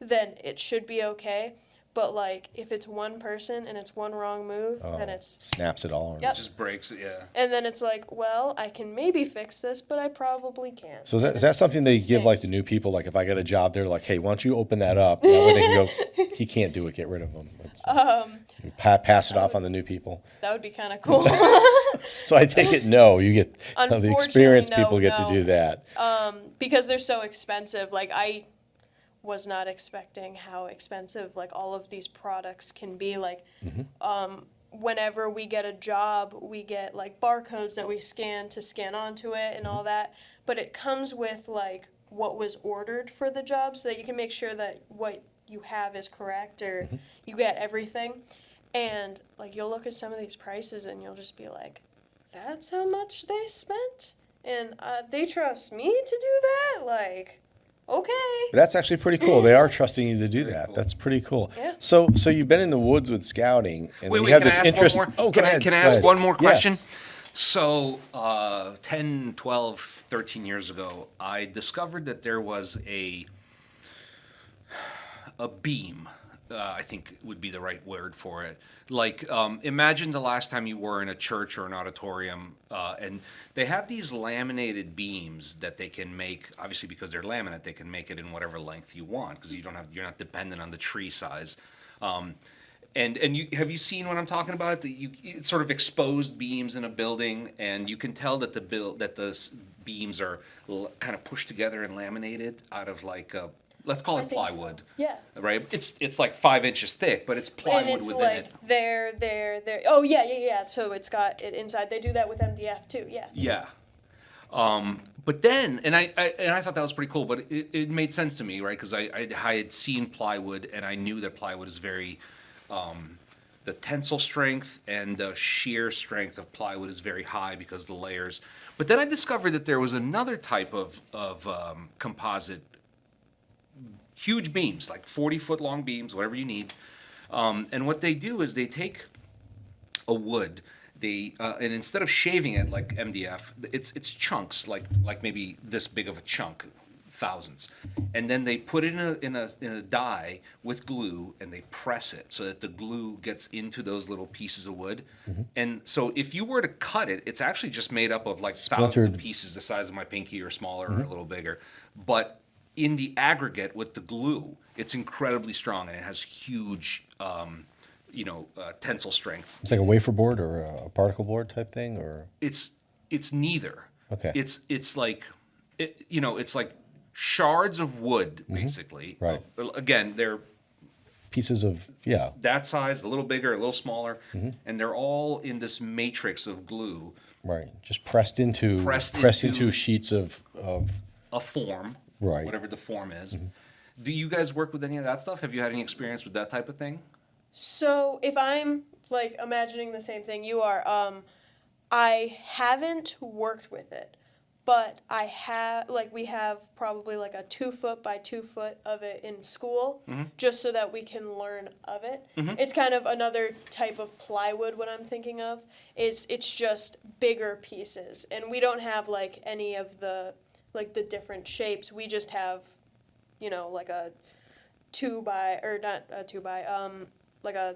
then it should be okay. But like if it's one person and it's one wrong move, then it's Snaps it all. Yep. It just breaks it, yeah. and then it's like, well, I can maybe fix this, but I probably can't. So is And that something they give like the stinks. new people? Like if I get a job, they're like, hey, why don't you open that up? That way they can go, he can't do it, get rid of him. You pass it off on the new people. That would be kind of cool. So I take it no, you get the Unfortunately, experienced no, people get no. to do that. Because they're so expensive. Like I was not expecting how expensive like all of these products can be. Like whenever we get a job, we get like barcodes that we scan onto it and all that. But it comes with like what was ordered for the job, so that you can make sure that what you have is correct, or you get everything. And like you'll look at some of these prices and you'll just be like, that's how much they spent, and they trust me to do that. Like, okay. That's actually pretty cool. They are trusting you to do that. cool. That's pretty cool. Yeah. So you've been in the woods with scouting, and Wait, then you have can I this ask interest. one more? Oh, can go I, ahead. can I Go ask ahead. one more Yeah. question? So 10, 12, 13 years ago, I discovered that there was a beam, I think would be the right word for it. Like, imagine the last time you were in a church or an auditorium, and they have these laminated beams that they can make. Obviously, because they're laminate, they can make it in whatever length you want, because you're not dependent on the tree size. And have you seen what I'm talking about? It's sort of exposed beams in a building, and you can tell that the beams are kind of pushed together and laminated out of like let's call I it think so. plywood. Yeah. Right. It's like 5 inches thick, but it's plywood And it's within like it. there. Oh yeah. So it's got it inside. They do that with MDF too. Yeah. Yeah. But then, and I thought that was pretty cool, but it made sense to me, right? Because I had seen plywood, and I knew that plywood is very, the tensile strength and the shear strength of plywood is very high because of the layers. But then I discovered that there was another type of composite, huge beams, like 40-foot long beams, whatever you need. And what they do is they take a wood and instead of shaving it like MDF, it's chunks like maybe this big of a chunk, thousands, and then they put it in a die with glue and they press it so that the glue gets into those little pieces of wood. And so if you were to cut it, it's actually just made up of like thousands Splintered. of pieces the size of my pinky or smaller or a little bigger. But in the aggregate with the glue, it's incredibly strong and it has huge, tensile strength. It's like a wafer board or a particle board type thing, or It's neither. Okay. It's like, it's like shards of wood basically. Right. Again, they're pieces of, yeah. that size, a little bigger, a little smaller, and they're all in this matrix of glue, Right, just pressed into Pressed into into- sheets of a form, Right. whatever the form is. Do you guys work with any of that stuff? Have you had any experience with that type of thing? So if I'm like imagining the same thing you are, I haven't worked with it, but I have we have probably like a 2 foot by 2 foot of it in school, just so that we can learn of it. It's kind of another type of plywood. What I'm thinking of it's just bigger pieces, and we don't have like any of the different shapes. We just have, like a 2 by, or not a 2 by, like a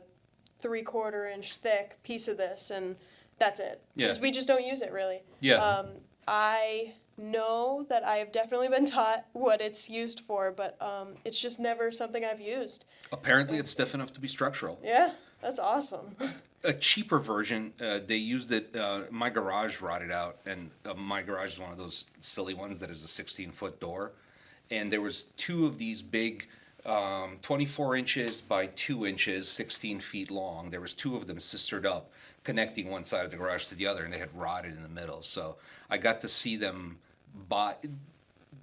3/4 inch thick piece of this, and that's it. Yeah. Because we just don't use it really. Yeah. I know that I have definitely been taught what it's used for, but it's just never something I've used. Apparently, it's stiff enough to be structural. Yeah, that's awesome. A cheaper version, they used it. My garage rotted out, and my garage is one of those silly ones that is a 16-foot door, and there was 2 of these big, 24 inches by 2 inches, 16 feet long. There was 2 of them sistered up, connecting one side of the garage to the other, and they had rotted in the middle. So I got to see them buy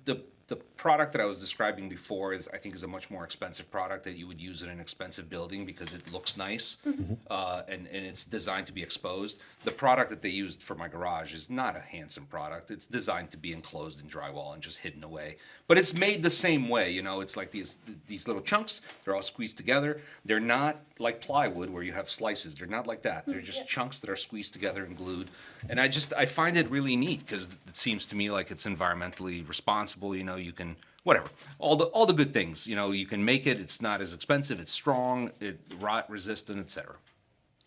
the product that I was describing before I think is a much more expensive product that you would use in an expensive building because it looks nice, and it's designed to be exposed. The product that they used for my garage is not a handsome product. It's designed to be enclosed in drywall and just hidden away. But it's made the same way, It's like these little chunks. They're all squeezed together. They're not like plywood where you have slices. They're not like that. They're just chunks that are squeezed together and glued. And I find it really neat because it seems to me like it's environmentally responsible. You can whatever all the good things. You can make it. It's not as expensive. It's strong. It rot resistant, etc.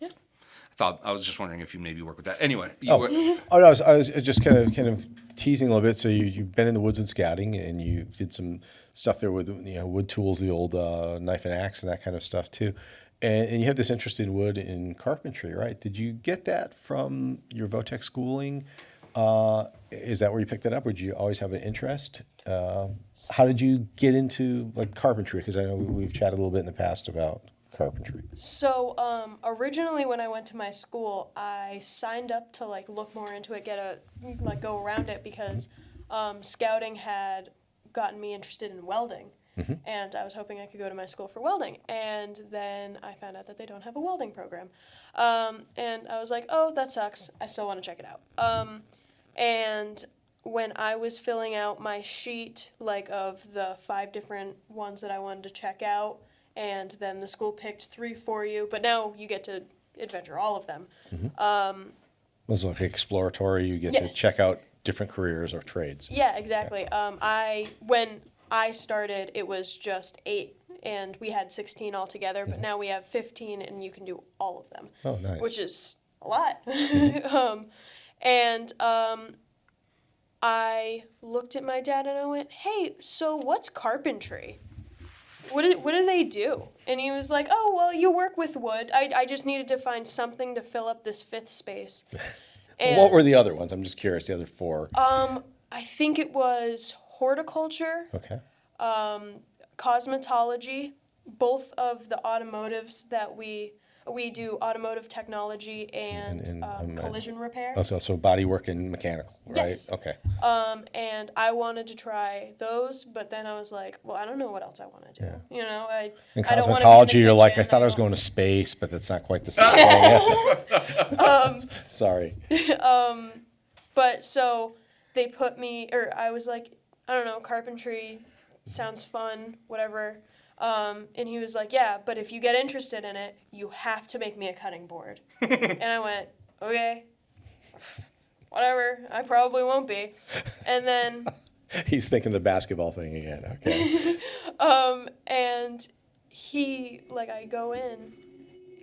Yeah. I was just wondering if you maybe work with that. Anyway, Oh no, I was just kind of teasing a little bit. So you've been in the woods and scouting, and you did some stuff there with wood tools, the old knife and axe, and that kind of stuff too. And you have this interest in wood and carpentry, right? Did you get that from your Votech schooling? Is that where you picked it up, or did you always have an interest? How did you get into carpentry? Because I know we've chatted a little bit in the past about carpentry. So originally when I went to my school, I signed up to look more into it, go around it, because scouting had gotten me interested in welding. And I was hoping I could go to my school for welding. And then I found out that they don't have a welding program. And I was like, oh, that sucks. I still want to check it out. And when I was filling out my sheet, of the 5 different ones that I wanted to check out, and then the school picked 3 for you, but now you get to adventure all of them. It was exploratory. You get to Yes. check out different careers or trades. Yeah, exactly. When I started, it was just 8, and we had 16 altogether, but now we have 15, and you can do all of them. Oh, nice. Which is a lot. I looked at my dad and I went, hey, so what's carpentry? What do they do? And he was like, oh, well, you work with wood. I just needed to find something to fill up this 5th space. And What were the other ones? I'm just curious. The other 4. I think it was horticulture, Okay. cosmetology, both of the automotives that we do automotive technology and collision repair. Oh, so body work and mechanical, right? Yes. Okay. And I wanted to try those, but then I was like, well, I don't know what else I want to do. Yeah. I In don't wanna be in the cosmetology, you're like, I kitchen, thought I was don't- going to space, but that's not quite the same thing. Sorry. But so they put me, or I was like, I don't know, carpentry sounds fun, whatever. And he was like, yeah, but if you get interested in it, you have to make me a cutting board. And I went, okay, whatever, I probably won't be. And then, He's thinking the basketball thing again. Okay. and I go in,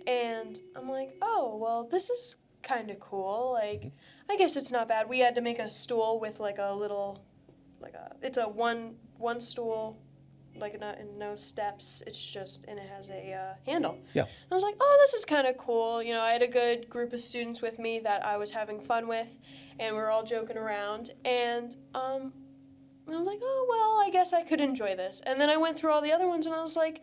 and I'm like, oh, well, this is kind of cool. Like, I guess it's not bad. We had to make a stool with like a little, it's a one stool, like no steps. It's just, and it has a handle. Yeah. And I was like, oh, this is kind of cool. You know, I had a good group of students with me that I was having fun with, and we were all joking around. And I was like, oh, well, I guess I could enjoy this. And then I went through all the other ones, and I was like,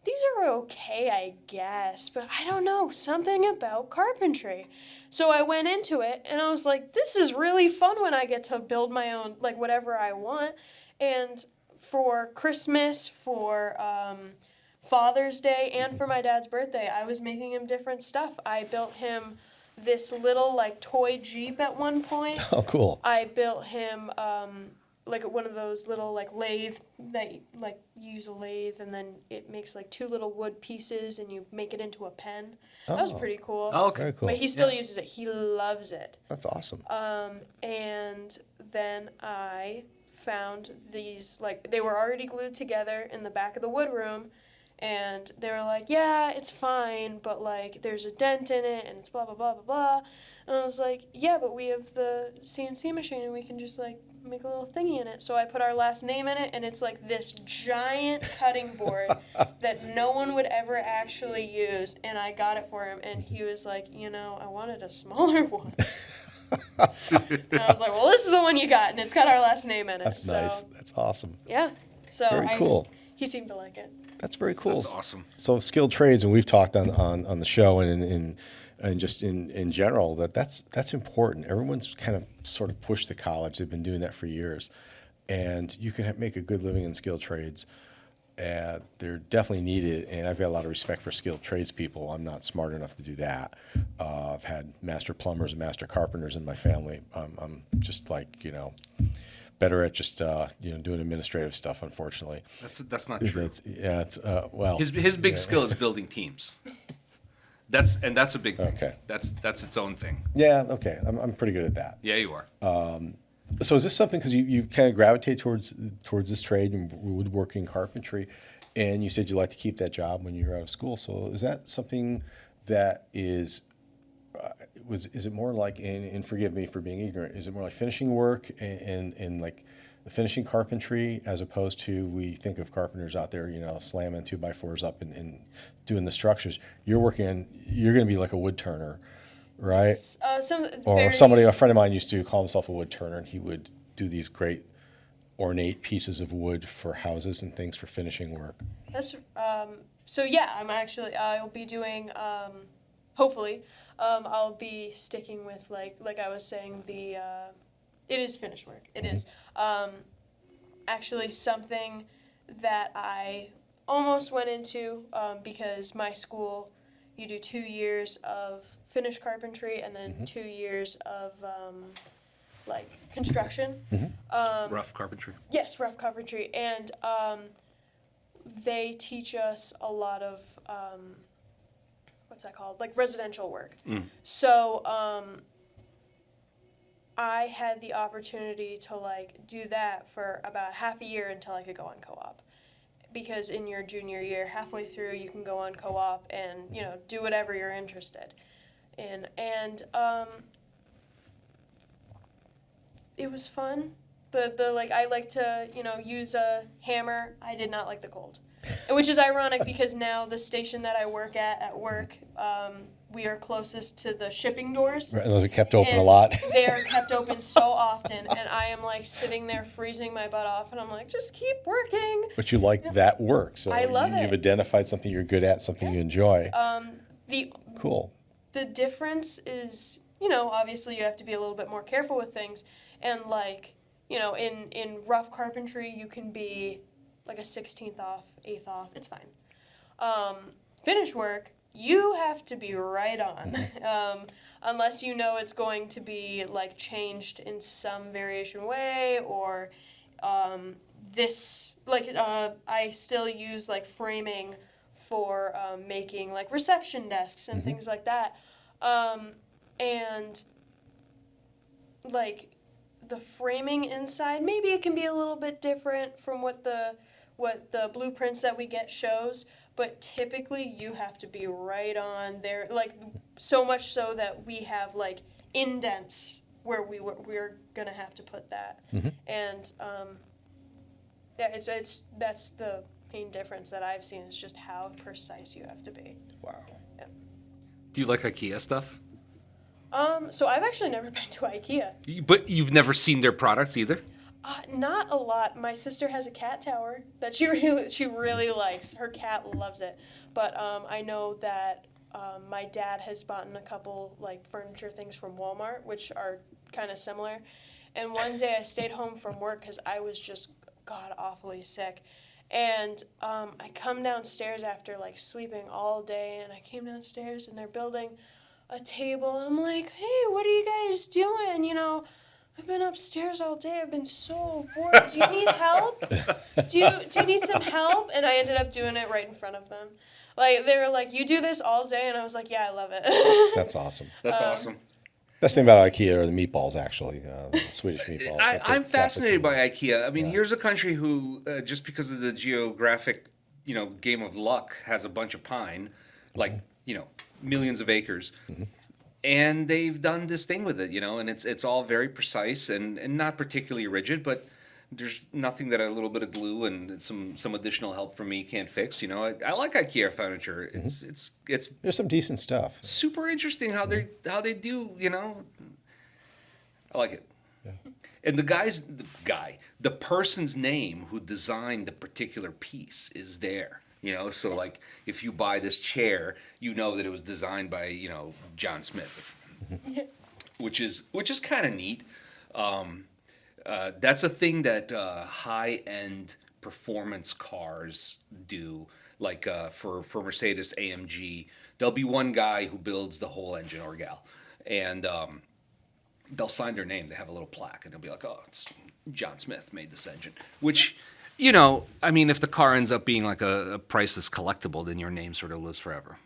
these are okay, I guess, but I don't know, something about carpentry. So I went into it, and I was like, this is really fun when I get to build my own, like, whatever I want. And for Christmas, for Father's Day, and for my dad's birthday, I was making him different stuff. I built him this little, like, toy Jeep at one point. Oh, cool. I built him like one of those little like lathe that like you use a lathe and then it makes like two little wood pieces and you make it into a pen. That was pretty cool. Oh, okay. Very cool. But he still uses it. He loves it. That's awesome. And then I found these, like, they were already glued together in the back of the wood room. And they were like, yeah, it's fine, but, like, there's a dent in it, and it's blah, blah, blah, blah, blah. And I was like, yeah, but we have the CNC machine, and we can just, like, make a little thingy in it. So I put our last name in it, and it's, like, this giant cutting board that no one would ever actually use. And I got it for him, and he was like, you know, I wanted a smaller one. And I was like, well, this is the one you got, and it's got our last name in it. That's nice. So, That's awesome. yeah. So Very cool. He seemed to like it. That's very cool. That's awesome. So skilled trades, and we've talked on the show and just in general that's important. Everyone's kind of sort of pushed to college. They've been doing that for years, and you can make a good living in skilled trades. They're definitely needed, and I've got a lot of respect for skilled tradespeople. I'm not smart enough to do that. I've had master plumbers and master carpenters in my family. I'm just like, better at just doing administrative stuff. Unfortunately, That's not true. Well, His big skill is building teams. That's a big thing. Okay. That's its own thing. yeah, okay. I'm pretty good at that. Yeah, you are. So is this something, because you kind of gravitate towards this trade and woodworking, carpentry, and you said you like to keep that job when you're out of school. So is that something that is it more like, and forgive me for being ignorant, is it more like finishing work and like the finishing carpentry, as opposed to, we think of carpenters out there, slamming 2x4s up and doing the structures. You're going to be like a wood turner, right? A friend of mine used to call himself a wood turner, and he would do these great ornate pieces of wood for houses and things for finishing work. That's so yeah. I'll be doing hopefully I'll be sticking with like I was saying it is finished work. It is actually something that I almost went into because my school, you do 2 years of finished carpentry and then 2 years of construction. Rough carpentry. Yes, rough carpentry, and they teach us a lot of what's that called? Like residential work. So I had the opportunity to do that for about half a year until I could go on co-op. Because in your junior year, halfway through, you can go on co-op and do whatever you're interested in. And it was fun. I like to use a hammer. I did not like the cold, which is ironic because now the station that I work at work, we are closest to the shipping doors. Right, and those are kept open and a lot. They are kept open so often, and I am sitting there freezing my butt off, and I'm like, just keep working. But you like that work, so I love you've it. identified something you're good at, something you enjoy. Cool. The difference is, obviously you have to be a little bit more careful with things, and in rough carpentry you can be like a 16th off, 8th off, it's fine. Finished work, you have to be right on, unless it's going to be changed in some variation way, or I still use framing for making reception desks and things like that. and like the framing inside, maybe it can be a little bit different from what the blueprints that we get shows, but typically you have to be right on there, like so much so that we have like indents where we're gonna have to put that, and yeah, it's that's the main difference that I've seen is just how precise you have to be. Wow. Do you like IKEA stuff? So I've actually never been to IKEA. But you've never seen their products either? Not a lot. My sister has a cat tower that she really likes. Her cat loves it. But I know that my dad has bought a couple like furniture things from Walmart, which are kind of similar. And one day I stayed home from work because I was just god awfully sick. And I come downstairs after like sleeping all day, and I came downstairs and they're building a table, and I'm like, hey, what are you guys doing? You know, I've been upstairs all day. I've been so bored. Do you need help? Do you need some help? And I ended up doing it right in front of them. Like, they were like, you do this all day? And I was like, yeah, I love it. That's awesome. That's awesome. Best thing about IKEA are the meatballs, actually, the Swedish meatballs. I'm fascinated by IKEA. I mean, here's a country who, just because of the geographic, game of luck, has a bunch of pine, like, millions of acres. And they've done this thing with it, and it's all very precise and not particularly rigid, but there's nothing that a little bit of glue and some additional help from me can't fix. I like IKEA furniture. It's There's some decent stuff. super interesting how they do. I like it. Yeah. And the person's name who designed the particular piece is there. So like if you buy this chair, that it was designed by John Smith, which is kind of neat. That's a thing that high-end performance cars do. Like for Mercedes AMG, there'll be one guy who builds the whole engine, or gal, and they'll sign their name. They have a little plaque, and they'll be like, "Oh, it's John Smith made this engine," which. I mean, if the car ends up being like a priceless collectible, then your name sort of lives forever.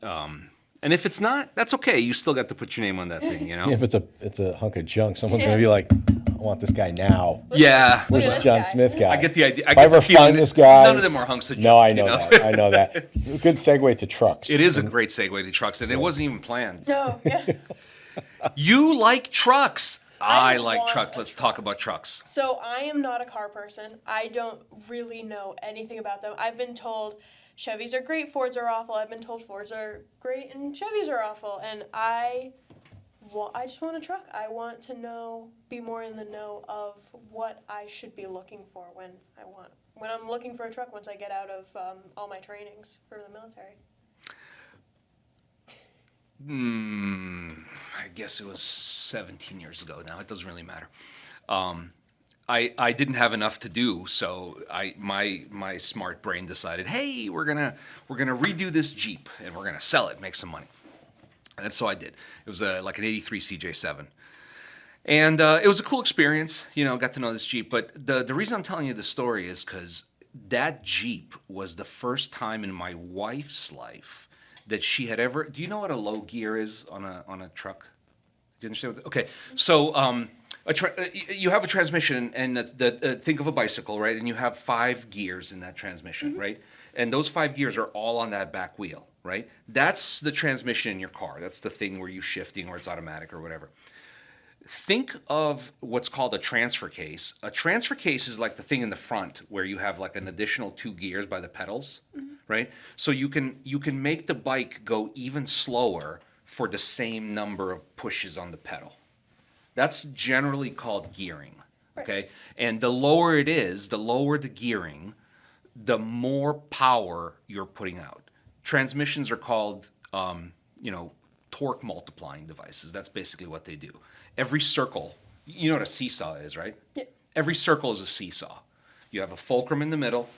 And if it's not, that's okay. You still got to put your name on that thing, Yeah, if it's a hunk of junk, someone's gonna be like, "I want this guy now." Yeah. Where's Look this at this John guy. Smith guy? I get the idea. If I ever find this guy, None of them are hunks of junk. No, I know that. I know that. Good segue to trucks. It is a great segue to trucks, and it wasn't even planned. No, yeah. You like trucks. I I like want trucks. a Let's talk about trucks. So I am not a car person. I don't really know anything about them. I've been told Chevys are great, Fords are awful. I've been told Fords are great and Chevys are awful. And I just want a truck. I want to be more in the know of what I should be looking for when I'm looking for a truck once I get out of all my trainings for the military. I guess it was 17 years ago now. It doesn't really matter. I didn't have enough to do, so my smart brain decided, hey, we're gonna redo this Jeep and we're gonna sell it, make some money. And so I did. It was like an '83 CJ7, and it was a cool experience. Got to know this Jeep. But the reason I'm telling you this story is because that Jeep was the first time in my wife's life that she had ever. Do you know what a low gear is on a truck? Do you understand? Okay, so you have a transmission, and think of a bicycle, right? And you have 5 gears in that transmission, right? And those 5 gears are all on that back wheel, right? That's the transmission in your car. That's the thing where you're shifting, or it's automatic, or whatever. Think of what's called a transfer case. A transfer case is like the thing in the front where you have like an additional 2 gears by the pedals, right? So you can make the bike go even slower for the same number of pushes on the pedal. That's generally called gearing, okay? And the lower it is, the lower the gearing, the more power you're putting out. Transmissions are called, torque multiplying devices. That's basically what they do. Every circle, you know what a seesaw is, right? Yeah. Every circle is a seesaw. You have a fulcrum in the middle.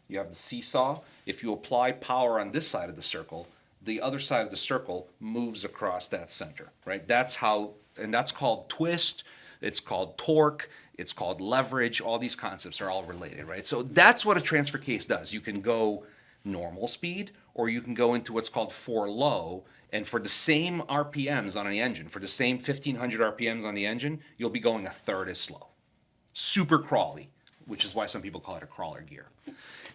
You have the seesaw. If you apply power on this side of the circle, the other side of the circle moves across that center, right? That's called twist. It's called torque. It's called leverage. All these concepts are all related, right? So that's what a transfer case does. You can go normal speed, or you can go into what's called 4 low. And for the same RPMs on the engine, for the same 1500 RPMs on the engine, you'll be going a third as slow. Super crawly, which is why some people call it a crawler gear.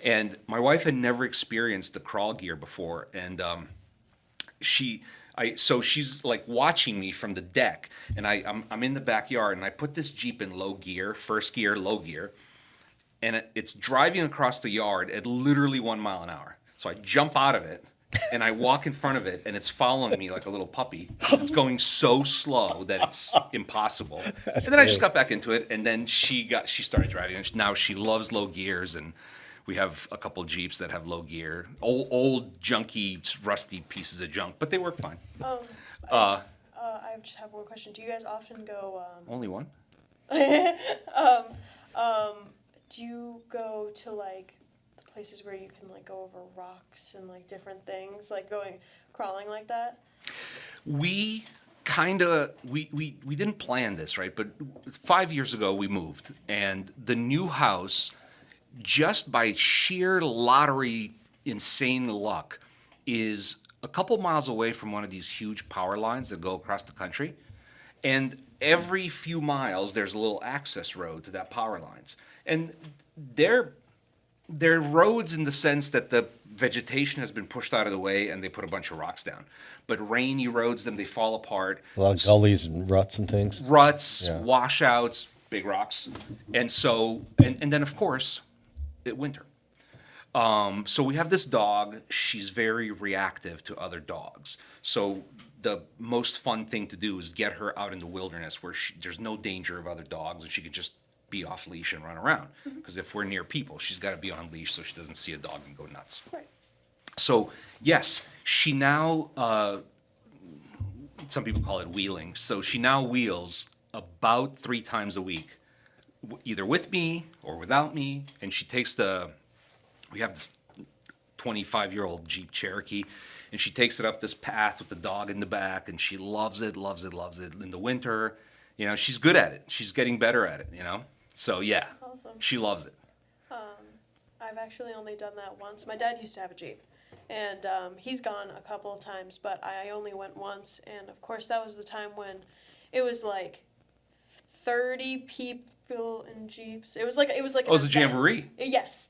And my wife had never experienced the crawl gear before, and so she's like watching me from the deck, and I'm in the backyard, and I put this Jeep in low gear, first gear, low gear, and it's driving across the yard at literally 1 mile an hour. So I jump out of it, and I walk in front of it, and it's following me like a little puppy. It's going so slow that it's impossible. And then I just got back into it, and then she started driving, and now she loves low gears, and we have a couple Jeeps that have low gear, old junky, rusty pieces of junk, but they work fine. I just have one question. Do you guys often go? Only one? Do you go to like the places where you can like go over rocks and like different things, like crawling like that? We didn't plan this, right? But 5 years ago we moved, and the new house, just by sheer lottery, insane luck, is a couple miles away from one of these huge power lines that go across the country. And every few miles, there's a little access road to that power lines. And they're roads in the sense that the vegetation has been pushed out of the way and they put a bunch of rocks down. But rain erodes them, they fall apart. A lot of gullies and ruts and things. Ruts, Yeah. washouts, big rocks. And so, and then of course, winter. So we have this dog. She's very reactive to other dogs. So the most fun thing to do is get her out in the wilderness where there's no danger of other dogs, and she can just be off leash and run around. Because if we're near people, she's got to be on leash so she doesn't see a dog and go nuts. Right. So yes, she now, some people call it wheeling. So she now wheels about 3 times a week, either with me or without me. And she takes we have this 25-year-old Jeep Cherokee, and she takes it up this path with the dog in the back, and she loves it, loves it, loves it. In the winter, she's good at it. She's getting better at it, So yeah, That's awesome. she loves it. I've actually only done that once. My dad used to have a Jeep, and he's gone a couple of times, but I only went once. And of course, that was the time when it was like 30 people in Jeeps. It was like Oh, it was an a event. jamboree. Yes.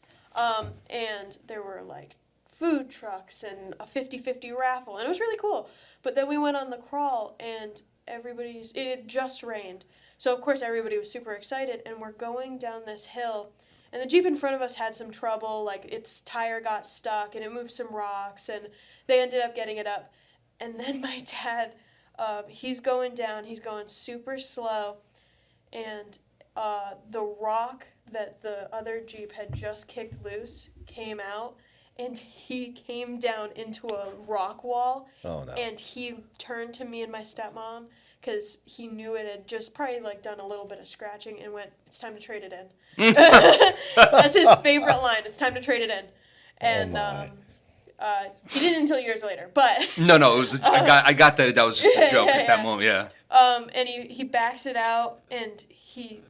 And there were like food trucks and a 50-50 raffle, and it was really cool. But then we went on the crawl, and it had just rained. So of course everybody was super excited, and we're going down this hill, and the Jeep in front of us had some trouble, like its tire got stuck and it moved some rocks, and they ended up getting it up. And then my dad, he's going down, he's going super slow, and the rock that the other Jeep had just kicked loose came out, and he came down into a rock wall. Oh, no. And he turned to me and my stepmom, because he knew it had just probably like done a little bit of scratching, and went, "It's time to trade it in." That's his favorite line. "It's time to trade it in." And my. he didn't until years later, but No, it was. I got that. That was just a joke Yeah, at that yeah. moment. Yeah. and he backs it out, and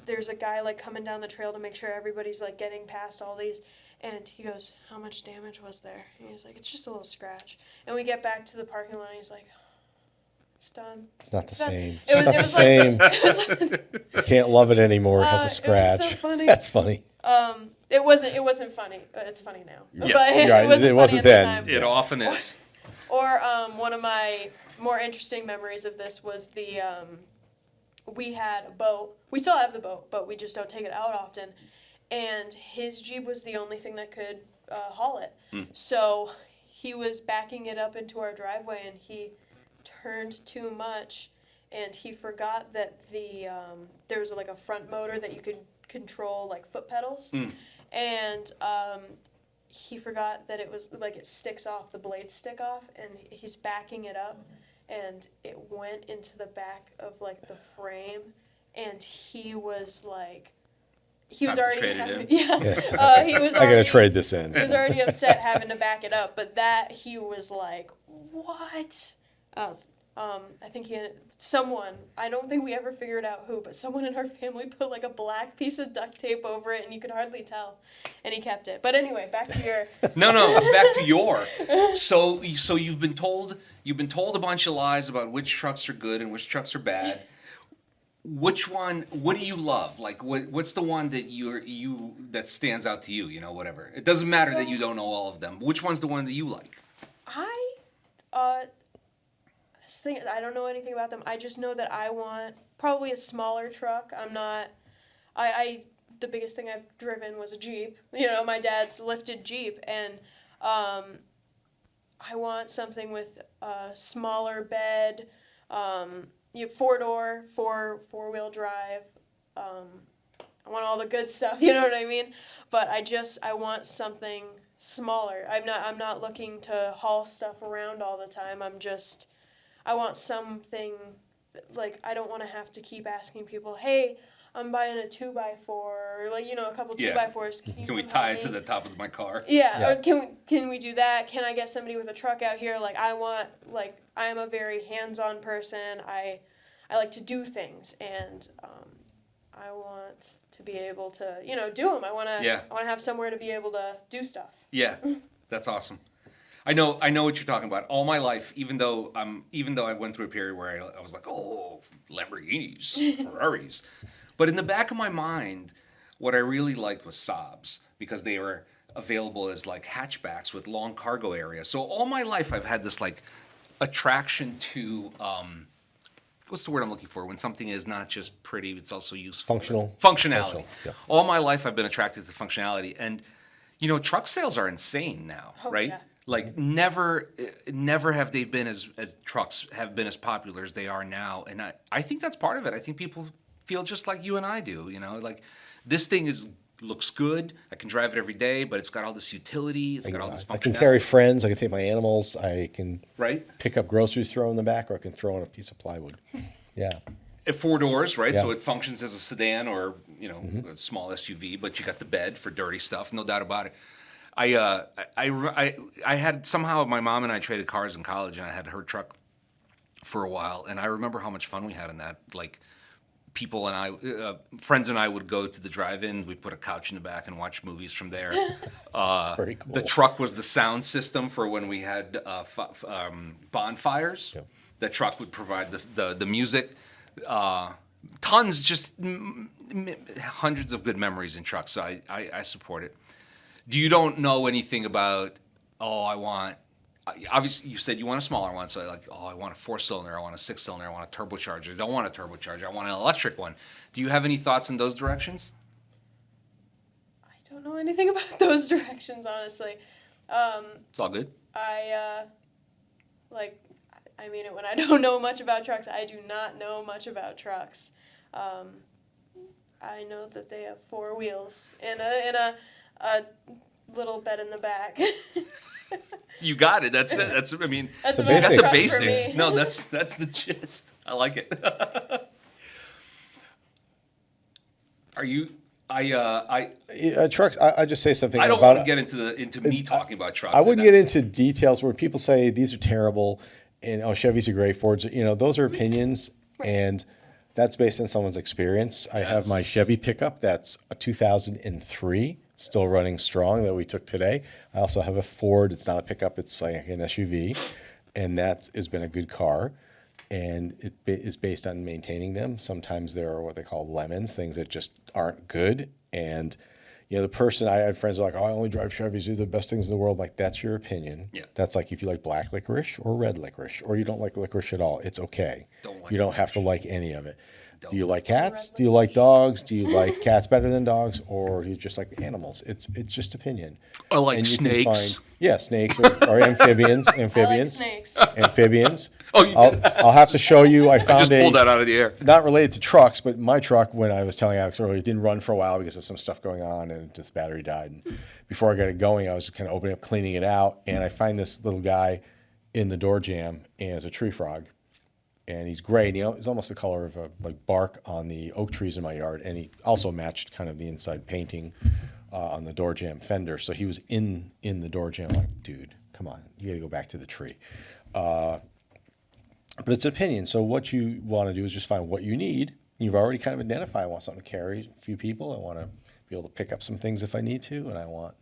there's a guy like coming down the trail to make sure everybody's like getting past all these, and he goes, "How much damage was there?" And he's like, "It's just a little scratch." And we get back to the parking lot, and he's like, "It's done." It's not the done." same. It It's was- not it the was like- same. It was like, You can't love it anymore. It has it a was so scratch. funny. That's funny. it wasn't funny. It's funny now. Yes. But You're right. It wasn't funny at then. the time. It often is. Or one of my more interesting memories of this was we had a boat. We still have the boat, but we just don't take it out often. And his Jeep was the only thing that could haul it. So he was backing it up into our driveway, and he turned too much, and he forgot that there was like a front motor that you could control, like foot pedals. And he forgot that it was like it sticks off, the blades stick off, and he's backing it up, and it went into the back of like the frame, and he was like, he was Time to already trade it having, in. yeah, he was I gotta already, trade this in. he was already upset having to back it up, but that he was like, what? I think someone, I don't think we ever figured out who, but someone in our family put like a black piece of duct tape over it and you could hardly tell. And he kept it. But anyway, back to your... No, back to your. So you've been told a bunch of lies about which trucks are good and which trucks are bad. Which one, what do you love? Like, what's the one that that stands out to you, you know, whatever. It doesn't matter that you don't know all of them. Which one's the one that you like? I don't know anything about them. I just know that I want probably a smaller truck. The biggest thing I've driven was a Jeep. You know, my dad's lifted Jeep, and I want something with a smaller bed, you have 4-door, four-wheel drive. I want all the good stuff, you know what I mean? But I want something smaller. I'm not looking to haul stuff around all the time. I want something, like, I don't want to have to keep asking people, hey, I'm buying a 2x4, or, like, you know, a couple 2x4s. Can we tie it to the top of my car? Yeah. Or can we do that? Can I get somebody with a truck out here? Like, I am a very hands-on person. I like to do things, and I want to be able to, you know, do them. I want to have somewhere to be able to do stuff. Yeah, that's awesome. I know what you're talking about. All my life, even though I went through a period where I was like, oh, Lamborghinis, Ferraris, but in the back of my mind, what I really liked was Saabs, because they were available as like hatchbacks with long cargo area. So all my life, I've had this like attraction to what's the word I'm looking for? When something is not just pretty, it's also useful. Functionality. Yeah. All my life, I've been attracted to functionality, and you know, truck sales are insane now, right? Yeah. Like never have they been as trucks have been as popular as they are now, and I think that's part of it. I think people feel just like you and I do, you know, like this thing looks good. I can drive it every day, but it's got all this utility. It's got all this functionality. I can carry friends. I can take my animals. I can pick up groceries, throw in the back, or I can throw in a piece of plywood. Yeah. At 4 doors, right? Yeah. So it functions as a sedan or, you know, a small SUV, but you got the bed for dirty stuff, no doubt about it. I had somehow my mom and I traded cars in college, and I had her truck for a while, and I remember how much fun we had in that. Like, people and I, friends and I would go to the drive-in. We'd put a couch in the back and watch movies from there. Very cool. The truck was the sound system for when we had bonfires. Yep. The truck would provide the music. Tons, just hundreds of good memories in trucks. So I support it. You don't know anything about, obviously you said you want a smaller one, so like, I want a 4-cylinder, I want a 6-cylinder, I want a turbocharger, I don't want a turbocharger, I want an electric one. Do you have any thoughts in those directions? I don't know anything about those directions, honestly. It's all good. I mean it when I don't know much about trucks. I do not know much about trucks. I know that they have 4 wheels and a little bed in the back. You got it. That's it. That's I mean, that's you got the basics. No, that's the gist. I like it. Are you? Trucks. I just say something. I don't about want to get into me talking about trucks. I wouldn't get into details where people say these are terrible, and Chevys are great, Fords. You know, those are opinions, and that's based on someone's experience. I have my Chevy pickup. That's a 2003. Still running strong, that we took today. I also have a Ford. It's not a pickup. It's like an SUV, and that has been a good car. And it is based on maintaining them. Sometimes there are what they call lemons, things that just aren't good. And you know, the person, I had friends like, I only drive Chevys. They're the best things in the world. Like, that's your opinion. Yeah. That's like if you like black licorice or red licorice, or you don't like licorice at all. It's okay. You don't have to like any of it. Do you like cats? Do you like dogs? Do you like cats better than dogs, or do you just like animals? It's just opinion. I like snakes. Snakes or amphibians. I like snakes. Amphibians. Oh, you did? I'll have to show you. I found just pulled that out of the air. Not related to trucks, but my truck, when I was telling Alex earlier, it didn't run for a while because of some stuff going on, and the battery died. And before I got it going, I was kind of opening up, cleaning it out, and I find this little guy in the door jamb, and it's a tree frog. And he's gray, and he's almost the color of like bark on the oak trees in my yard. And he also matched kind of the inside painting on the door jamb fender. So he was in the door jamb. I'm like, dude, come on, you got to go back to the tree. But it's opinion. So what you want to do is just find what you need. You've already kind of identified, I want something to carry a few people. I want to be able to pick up some things if I need to, and I want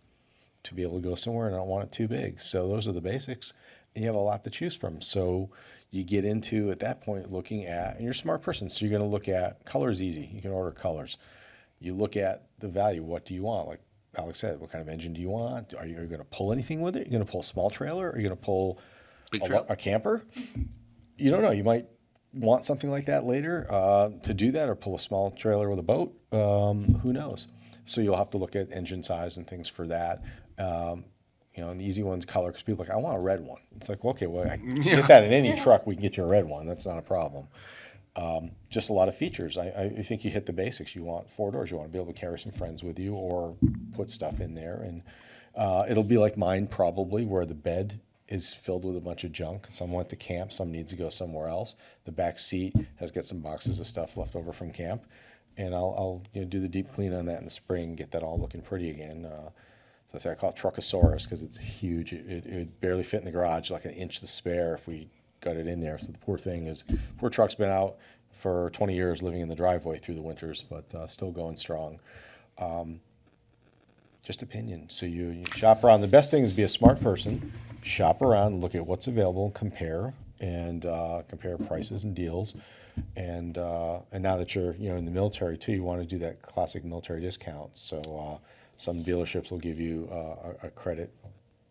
to be able to go somewhere, and I don't want it too big. So those are the basics, and you have a lot to choose from. So you get into, at that point, looking at, and you're a smart person, so you're going to look at, color is easy. You can order colors. You look at the value. What do you want? Like Alex said, what kind of engine do you want? Are you going to pull anything with it? You're going to pull a small trailer? Are you going to pull Big truck. a camper? You don't know. You might want something like that later to do that, or pull a small trailer with a boat. Who knows? So you'll have to look at engine size and things for that. And the easy one's color, because people are like, I want a red one. It's like, well, okay, well, I can get that in any truck. We can get you a red one. That's not a problem. Just a lot of features. I think you hit the basics. You want 4 doors. You want to be able to carry some friends with you or put stuff in there. And it'll be like mine probably, where the bed is filled with a bunch of junk. Some went to camp. Some needs to go somewhere else. The back seat has got some boxes of stuff left over from camp. And I'll do the deep clean on that in the spring, get that all looking pretty again. So I say I call it Truckosaurus because it's huge. It would barely fit in the garage, like an inch to spare if we got it in there. So the poor truck's been out for 20 years living in the driveway through the winters, but still going strong. Just opinion. So you shop around. The best thing is be a smart person. Shop around, look at what's available, compare, and compare prices and deals. And now that you're in the military too, you want to do that classic military discount. So some dealerships will give you a credit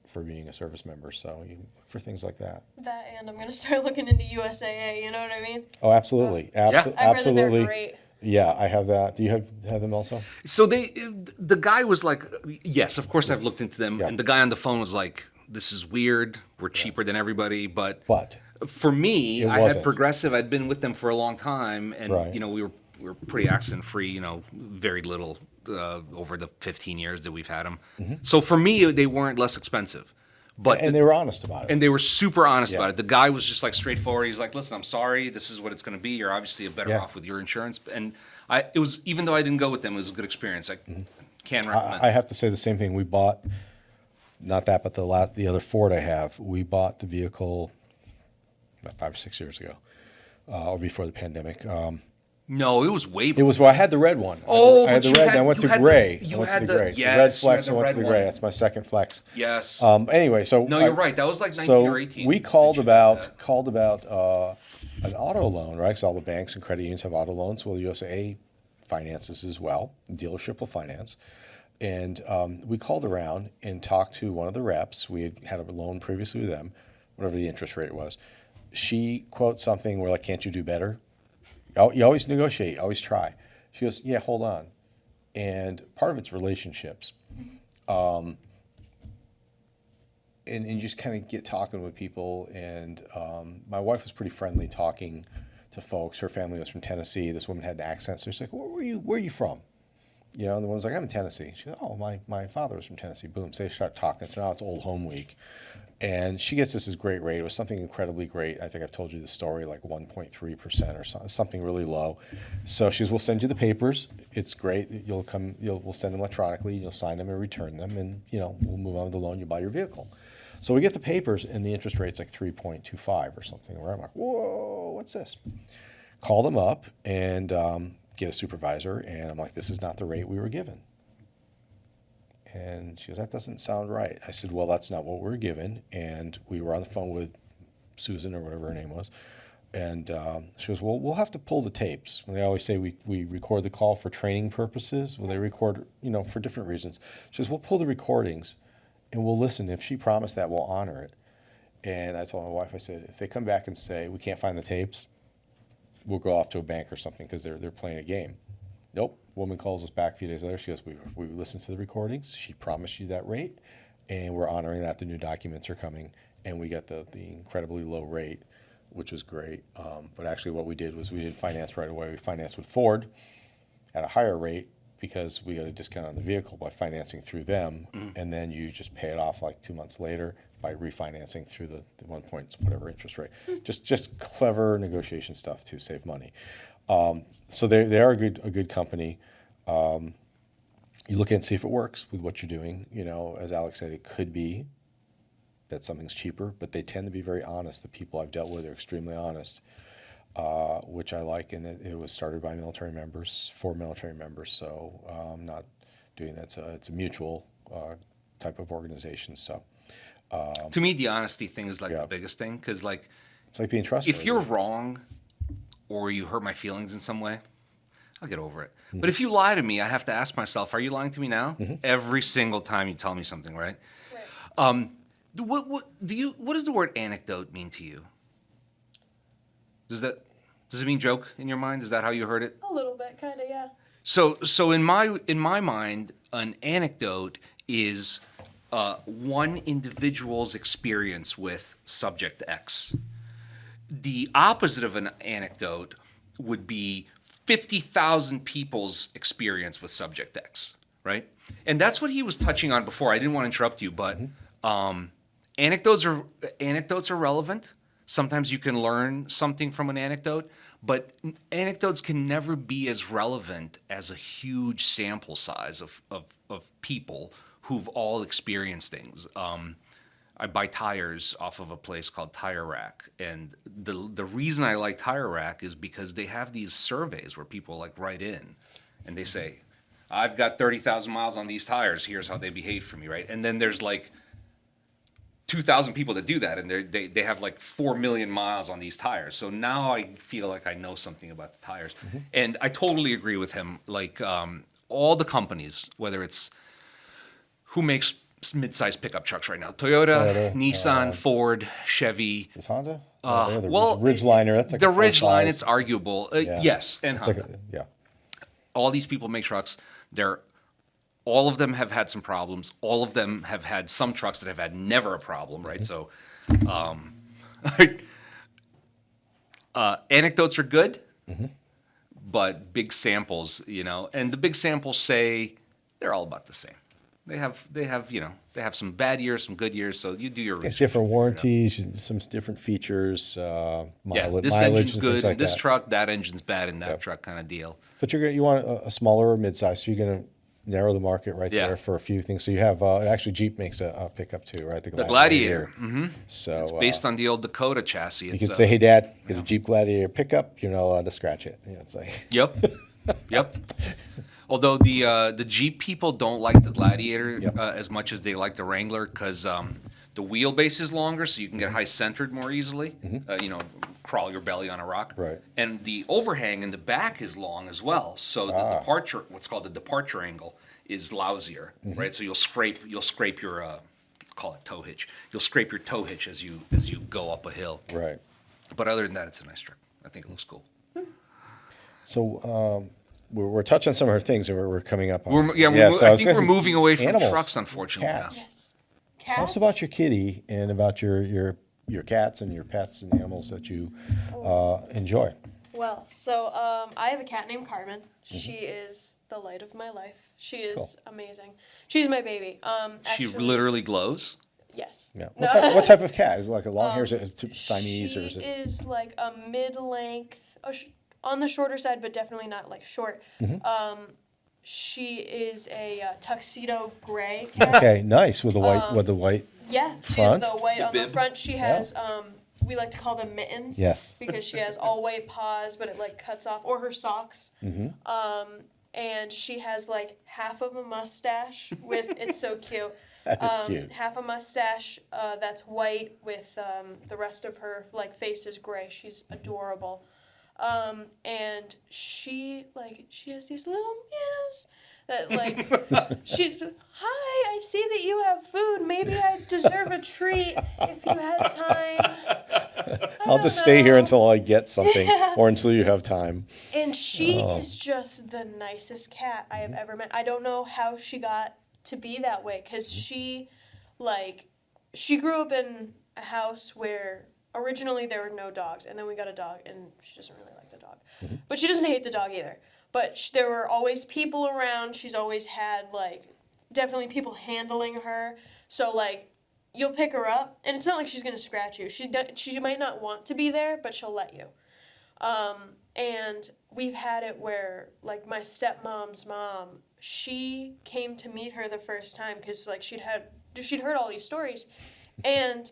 for being a service member. So you look for things like that. That, and I'm gonna start looking into USAA. You know what I mean? Oh, absolutely, I've heard that absolutely. they're great. Yeah, I have that. Do you have them also? So the guy was like, yes, of course I've looked into them, Yeah. and the guy on the phone was like, this is weird. We're cheaper than everybody, but But for me, It I wasn't. had Progressive. I'd been with them for a long time, and Right. we were pretty accident free. Very little over the 15 years that we've had them. So for me, they weren't less expensive, but and they were honest about it. and they were super honest Yeah. about it. The guy was just like straightforward. He's like, "Listen, I'm sorry. This is what it's going to be. You're obviously better Yeah. off with your insurance." And it was, even though I didn't go with them, it was a good experience. I can recommend. I have to say the same thing. We bought, not that, but the other Ford I have. We bought the vehicle about 5 or 6 years ago, or before the pandemic. No, it was way. It was, well, I had the red one. Oh, I had but the you red, had- and I went you to had the- gray. you I went had to the- the gray. The yes, red you flex, had I the went red to the one. gray. That's my second flex. Yes. Anyway, so No, you're right. That was like 19 so or 18. we called that you about had that. an auto loan, right? Because all the banks and credit unions have auto loans. Well, the USAA finances as well. The dealership will finance. And we called around and talked to one of the reps. We had a loan previously with them, whatever the interest rate was. She quotes something, we're like, can't you do better? You always negotiate, you always try. She goes, yeah, hold on. And part of it's relationships. And you just kind of get talking with people. And my wife was pretty friendly talking to folks. Her family was from Tennessee. This woman had an accent. So she's like, where are you from? And the one's like, I'm in Tennessee. She goes, oh, my father was from Tennessee. Boom. So they start talking. So now it's Old Home Week. And she gets this great rate. It was something incredibly great. I think I've told you the story, like 1.3% or something really low. So she goes, we'll send you the papers. It's great. We'll send them electronically. You'll sign them and return them. And, we'll move on with the loan. You buy your vehicle. So we get the papers, and the interest rate's like 3.25 or something. Where I'm like, whoa, what's this? Call them up and get a supervisor. And I'm like, this is not the rate we were given. And she goes, that doesn't sound right. I said, well, that's not what we're given. And we were on the phone with Susan or whatever her name was. And she goes, well, we'll have to pull the tapes. And they always say we record the call for training purposes. Well, they record, for different reasons. She goes, we'll pull the recordings and we'll listen. If she promised that, we'll honor it. And I told my wife, I said, if they come back and say, we can't find the tapes, we'll go off to a bank or something because they're playing a game. Nope. Woman calls us back a few days later. She goes, we listened to the recordings. She promised you that rate, and we're honoring that. The new documents are coming, and we got the incredibly low rate, which was great. But actually what we did was we didn't finance right away. We financed with Ford at a higher rate because we got a discount on the vehicle by financing through them, and then you just pay it off like 2 months later by refinancing through the 1 point whatever interest rate. Just clever negotiation stuff to save money. So they are a good company. You look at it and see if it works with what you're doing. As Alex said, it could be that something's cheaper, but they tend to be very honest. The people I've dealt with are extremely honest, which I like. And it was started by military members, for military members. So I'm not doing that. It's a mutual type of organization. So To me, the honesty thing is like Yeah. the biggest thing, because like it's like being trustworthy. if you're wrong or you hurt my feelings in some way, I'll get over it. But if you lie to me, I have to ask myself, are you lying to me now? Every single time you tell me something, right? Right. What does the word anecdote mean to you? Does it mean joke in your mind? Is that how you heard it? A little bit, kind of, yeah. So in my mind, an anecdote is one individual's experience with subject X. The opposite of an anecdote would be 50,000 people's experience with subject X, right? And that's what he was touching on before. I didn't want to interrupt you, but anecdotes are relevant. Sometimes you can learn something from an anecdote, but anecdotes can never be as relevant as a huge sample size of people who've all experienced things. I buy tires off of a place called Tire Rack, and the reason I like Tire Rack is because they have these surveys where people like write in, and they say, "I've got 30,000 miles on these tires. Here's how they behave for me," right? And then there's like 2,000 people that do that, and they have like 4 million miles on these tires. So now I feel like I know something about the tires, and I totally agree with him. Like all the companies, whether it's who makes mid-sized pickup trucks right now, Toyota, Nissan, Ford, Chevy. Is Honda? The Well, Ridgeliner. That's like the a full Ridgeline. size. It's arguable. Yes, and It's like Honda. yeah. All these people make trucks. All of them have had some problems. All of them have had some trucks that have had never a problem, right? So, anecdotes are good, but big samples, and the big samples say they're all about the same. They have some bad years, some good years. So you do your It's research. different warranties, some different features, Yeah, mileage, this mileage engine's and good things in like this that. truck. That engine's bad in that truck, kind of deal. But you want a smaller or mid-size, so you're going to narrow the market right Yeah. there for a few things. So you have actually Jeep makes a pickup too, right? The Gladiator. Mm-hmm. So It's based on the old Dakota chassis. you could say, "Hey, Dad, get a Jeep Gladiator pickup. You're not allowed to scratch it." It's like Yep. Yep. Although the Jeep people don't like the Gladiator Yep. as much as they like the Wrangler, because the wheelbase is longer, so you can get high centered more easily. Crawl your belly on a rock. Right. And the overhang in the back is long as well, so the departure, what's called the departure angle, is lousier, right? So you'll scrape your call it tow hitch. You'll scrape your tow hitch as you go up a hill. right. But other than that, it's a nice truck. I think it looks cool. So we're touching on some of her things, and we're coming up on. I was think gonna- we're moving away from animals, trucks, unfortunately. cats. Now. Yes. Tell us about your kitty and about your cats and your pets and animals that you enjoy. Well, so I have a cat named Carmen. She is the light of my life. She is Cool. amazing. She's my baby. She Actually, literally glows. Yes. Yeah. No. What type of cat? Is it like a long hair? Is it Siamese or is She it? is like a mid-length, on the shorter side, but definitely not like short. She is a tuxedo gray cat. Okay, nice with the white. Yeah, she Front? has the white on the bib? front. She has we like to call them mittens. Yes. Because she has all white paws, but it like cuts off, or her socks. And she has like half of a mustache with. It's so cute. That is cute. Half a mustache that's white with the rest of her like face is gray. She's adorable. And she has these little meows that like she's hi, I see that you have food. Maybe I deserve a treat if you had time. I'll just stay here until I get something or until you have time. And she is just the nicest cat I have ever met. I don't know how she got to be that way, because she grew up in a house where originally there were no dogs, and then we got a dog, and she doesn't really like the dog. But she doesn't hate the dog either. But there were always people around. She's always had, like, definitely people handling her. So, like, you'll pick her up, and it's not like she's going to scratch you. She might not want to be there, but she'll let you. And we've had it where, like, my stepmom's mom, she came to meet her the first time because, like, she'd heard all these stories. And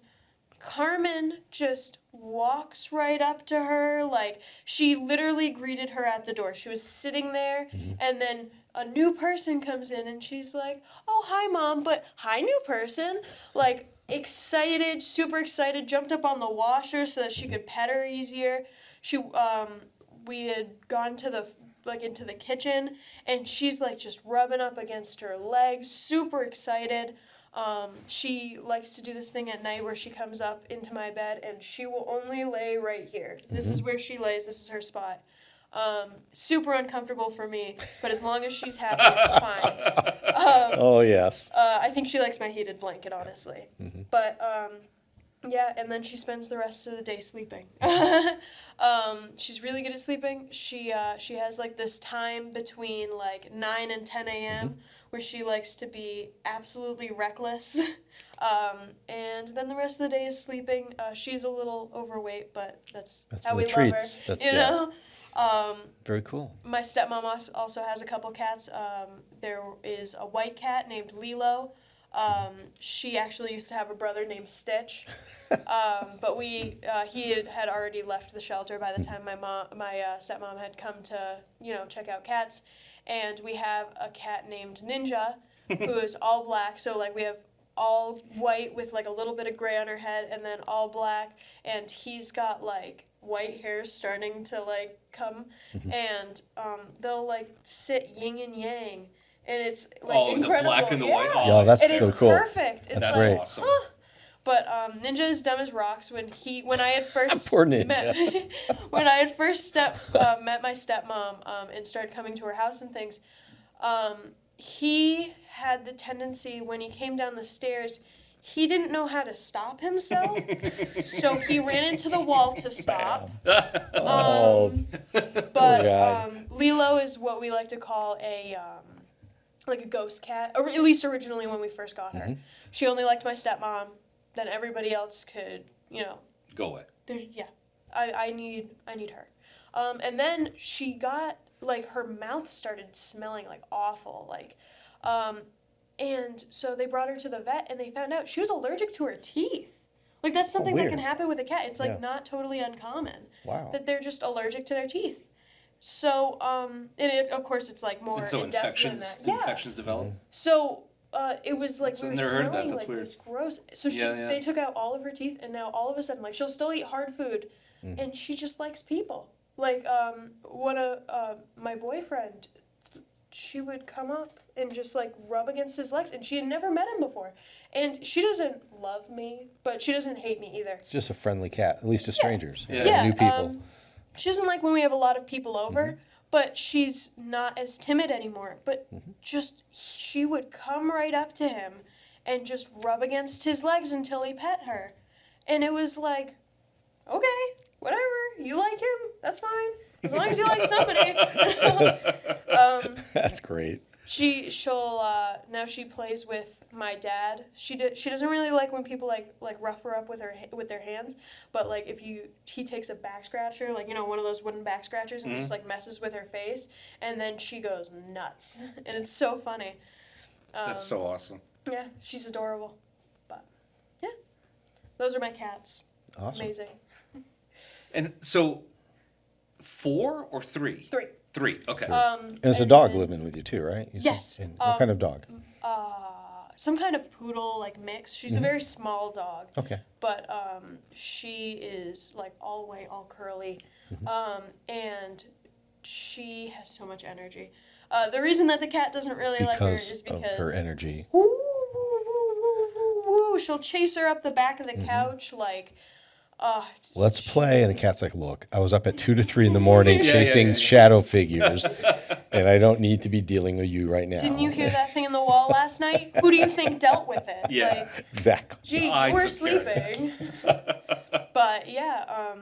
Carmen just walks right up to her. Like, she literally greeted her at the door. She was sitting there, and then a new person comes in, and she's like, "Oh, hi, Mom," but hi, new person. Like, excited, super excited, jumped up on the washer so that she could pet her easier. We had gone to into the kitchen, and she's like just rubbing up against her legs, super excited. She likes to do this thing at night where she comes up into my bed and she will only lay right here. This is where she lays. This is her spot. Super uncomfortable for me, but as long as she's happy, it's fine. Oh, yes. I think she likes my heated blanket, honestly. But, yeah, and then she spends the rest of the day sleeping. She's really good at sleeping. She has, like, this time between, like, 9 and 10 a.m. where she likes to be absolutely reckless. And then the rest of the day is sleeping. She's a little overweight, but that's how for we the love her. treats. That's, you know? Very cool. My stepmom also has a couple cats. There is a white cat named Lilo. She actually used to have a brother named Stitch. But he had already left the shelter by the time my stepmom had come to, check out cats. And we have a cat named Ninja, who is all black. So, like, we have all white with, like, a little bit of gray on her head, and then all black. And he's got, like, white hairs starting to, like, come. And they'll, like, sit yin and yang. And it's, like, incredible. The black and the white. Yeah. Yeah, that's and so it's cool. perfect. It's That's like, great. Awesome. huh. But Ninja is dumb as rocks. When I had first Poor Ninja. when I had first met my stepmom and started coming to her house and things, he had the tendency when he came down the stairs, he didn't know how to stop himself, so he ran into the wall to stop. Oh, But guy. Lilo is what we like to call a ghost cat, or at least originally when we first got her. She only liked my stepmom. Then everybody else could, Go away. I need her. And then she got, like, her mouth started smelling, like, awful, like, and so they brought her to the vet, and they found out she was allergic to her teeth. Like, that's something that weird. can happen with a cat. It's, like, Yeah. not totally uncommon. Wow. That they're just allergic to their teeth. So, of course, it's, like, more And so in-depth than that. Yeah. infections develop. So, it was like That's- we were I've never heard of that. smelling That's like weird. this gross. So Yeah. they took out all of her teeth, and now all of a sudden, like, she'll still eat hard food, and she just likes people. Like, my boyfriend, she would come up and just, like, rub against his legs, and she had never met him before. And she doesn't love me, but she doesn't hate me either. It's just a friendly cat, at least to strangers. Yeah. New people. She doesn't like when we have a lot of people over, but she's not as timid anymore. But she would come right up to him and just rub against his legs until he pet her. And it was like, okay, whatever, you like him, that's fine. As long as you like somebody. That's great. She'll now she plays with my dad. She doesn't really like when people like rough her up with their hands, but like if he takes a back scratcher, like one of those wooden back scratchers, and just like messes with her face, and then she goes nuts, and it's so funny. That's so awesome. Yeah, she's adorable, but yeah, those are my cats. Awesome. Amazing. And so, 4 or 3? 3. 3. Okay. And it's a and dog then- living with you too, right? Yes. And what kind of dog? Some kind of poodle, like mix. She's a very small dog. Okay. But she is like all curly, and she has so much energy. The reason that the cat doesn't really like her is because of her energy. woo, woo, woo, woo, woo, woo. She'll chase her up the back of the couch like. Let's play. And the cat's like, look, I was up at 2 to 3 in the morning Yeah, chasing yeah. shadow figures, and I don't need to be dealing with you right now. Didn't you hear that thing in the wall last night? Who do you think dealt with it? Yeah. Like, Exactly. gee, I you were took care of it. sleeping. But yeah,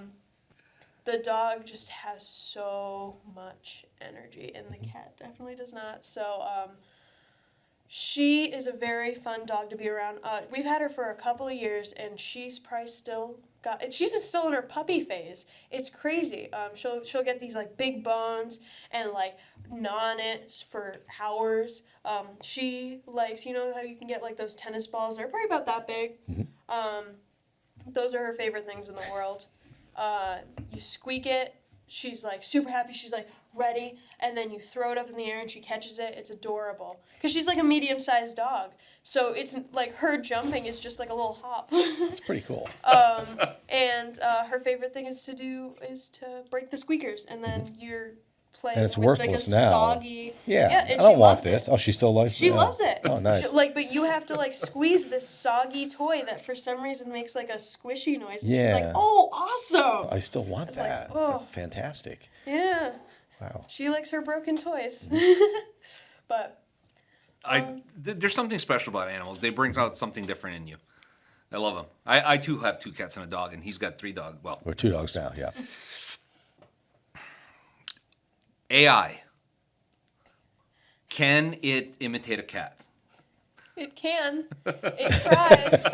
the dog just has so much energy, and the cat definitely does not. So, she is a very fun dog to be around. We've had her for a couple of years, and she's probably she's still in her puppy phase. It's crazy. She'll get these like big bones and like gnaw on it for hours. She likes, how you can get like those tennis balls. They're probably about that big. Those are her favorite things in the world. You squeak it, she's like super happy, she's like ready, and then you throw it up in the air and she catches it. It's adorable. Because she's like a medium-sized dog. So it's like her jumping is just like a little hop. It's pretty cool. And her favorite thing is to break the squeakers, and then you're playing And it's with worthless like a now. soggy. Yeah, and I don't she want loves this. it. Oh, she still likes it? She loves it. Oh, nice. But you have to like squeeze this soggy toy that for some reason makes like a squishy noise. And she's like, Yeah. "Oh, awesome!" I still want It's like, that. oh. That's fantastic. Yeah, Wow. she likes her broken toys. But There's something special about animals. They bring out something different in you. I love them. I too have 2 cats and a dog, and he's got 3 dogs. Well, We're 2 dogs now, yeah. AI. Can it imitate a cat? it can. It tries.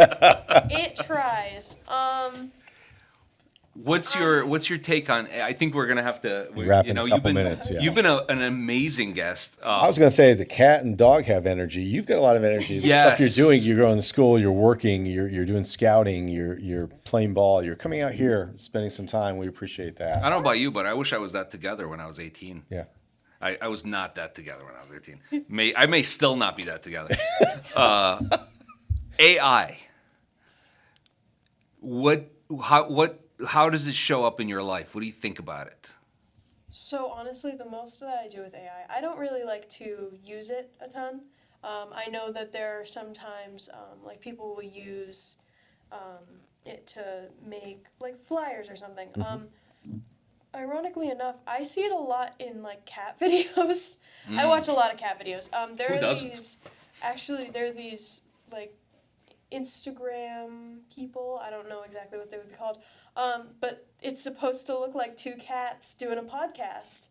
It tries. What's your take on? I think we're gonna have to Wrap in a couple you've been minutes, yeah. you've been an amazing guest. I was going to say the cat and dog have energy. You've got a lot of energy. The stuff Yes. you're doing, you're going to school, you're working, you're doing scouting, you're playing ball, you're coming out here, spending some time. We appreciate that. I don't know about you, but I wish I was that together when I was 18. Yeah. I was not that together when I was 18. I may still not be that together. AI. How does it show up in your life? What do you think about it? So honestly, the most that I do with AI, I don't really like to use it a ton. I know that there are sometimes like people will use it to make like flyers or something. Ironically enough, I see it a lot in like cat videos. I watch a lot of cat videos. There Who are doesn't? there are these like Instagram people. I don't know exactly what they would be called. But it's supposed to look like 2 cats doing a podcast.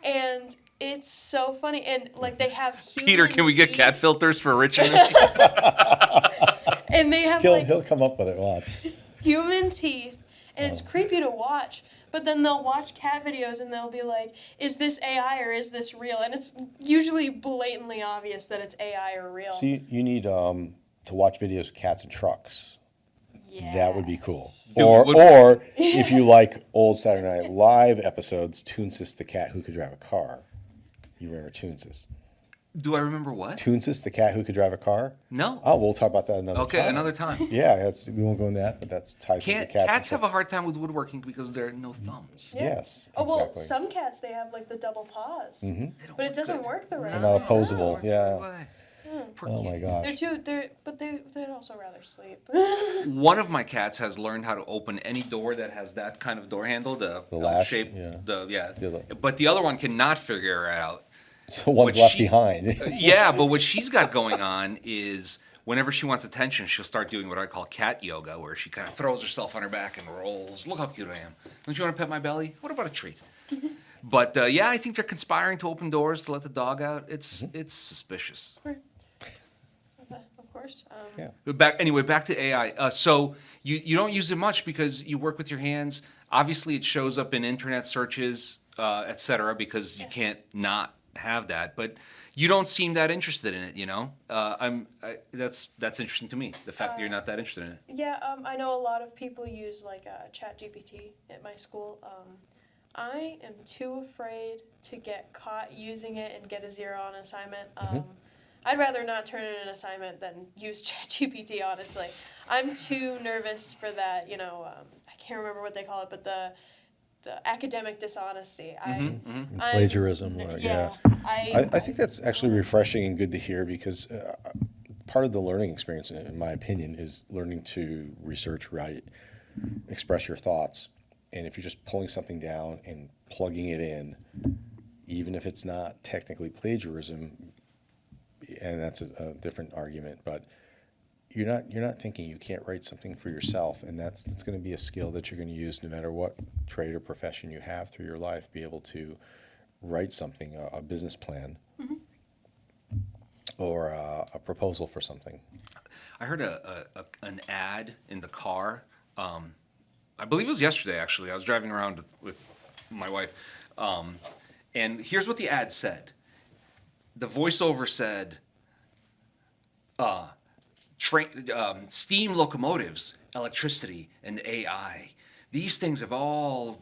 And it's so funny. And like they have human Peter, can we get teeth, cat filters for Rich and me? and they have like He'll come up with it. Watch. human teeth, and it's creepy to watch. But then they'll watch cat videos and they'll be like, "Is this AI or is this real?" And it's usually blatantly obvious that it's AI or real. So you need to watch videos of cats and trucks. That would be cool. Dude, Or if you like old Saturday Night Live episodes, Toonsis the cat who could drive a car. You remember Toonsis? Do I remember what? Toonsis the cat who could drive a car? No. Oh, we'll talk about that another time. Okay, another time. Yeah, we won't go into that, but that's ties into cats. Cats and have a hard time with woodworking because there are no thumbs. Yeah. Yes, Oh well, exactly. some cats they have like the double paws, They don't but it work doesn't good. work the right They're way. not opposable. Doesn't work the Yeah. right way. Poor Oh my kitty. gosh. But they'd also rather sleep. One of my cats has learned how to open any door that has that kind of door handle, the latch, shape, yeah. the other- But the other one cannot figure it out. So one's What left she- behind. Yeah, but what she's got going on is whenever she wants attention, she'll start doing what I call cat yoga, where she kind of throws herself on her back and rolls. Look how cute I am. Don't you want to pet my belly? What about a treat? But yeah, I think they're conspiring to open doors to let the dog out. It's suspicious. Of course. Yeah. But back to AI. So you don't use it much because you work with your hands. Obviously, it shows up in internet searches, et cetera, because you can't not have that. But you don't seem that interested in it. You know, that's interesting to me. The fact that you're not that interested in it. Yeah, I know a lot of people use like ChatGPT at my school. I am too afraid to get caught using it and get a 0 on an assignment. I'd rather not turn in an assignment than use ChatGPT, honestly. I'm too nervous for that, I can't remember what they call it, but the academic dishonesty. I'm- Plagiarism. Or, yeah. I think that's actually refreshing and good to hear because part of the learning experience, in my opinion, is learning to research, write, express your thoughts. And if you're just pulling something down and plugging it in, even if it's not technically plagiarism, and that's a different argument, but you're not thinking. You can't write something for yourself, and that's going to be a skill that you're going to use no matter what trade or profession you have through your life. Be able to write something, a business plan, or a proposal for something. I heard an ad in the car. I believe it was yesterday, actually. I was driving around with my wife. And here's what the ad said. The voiceover said, steam locomotives, electricity, and AI. These things will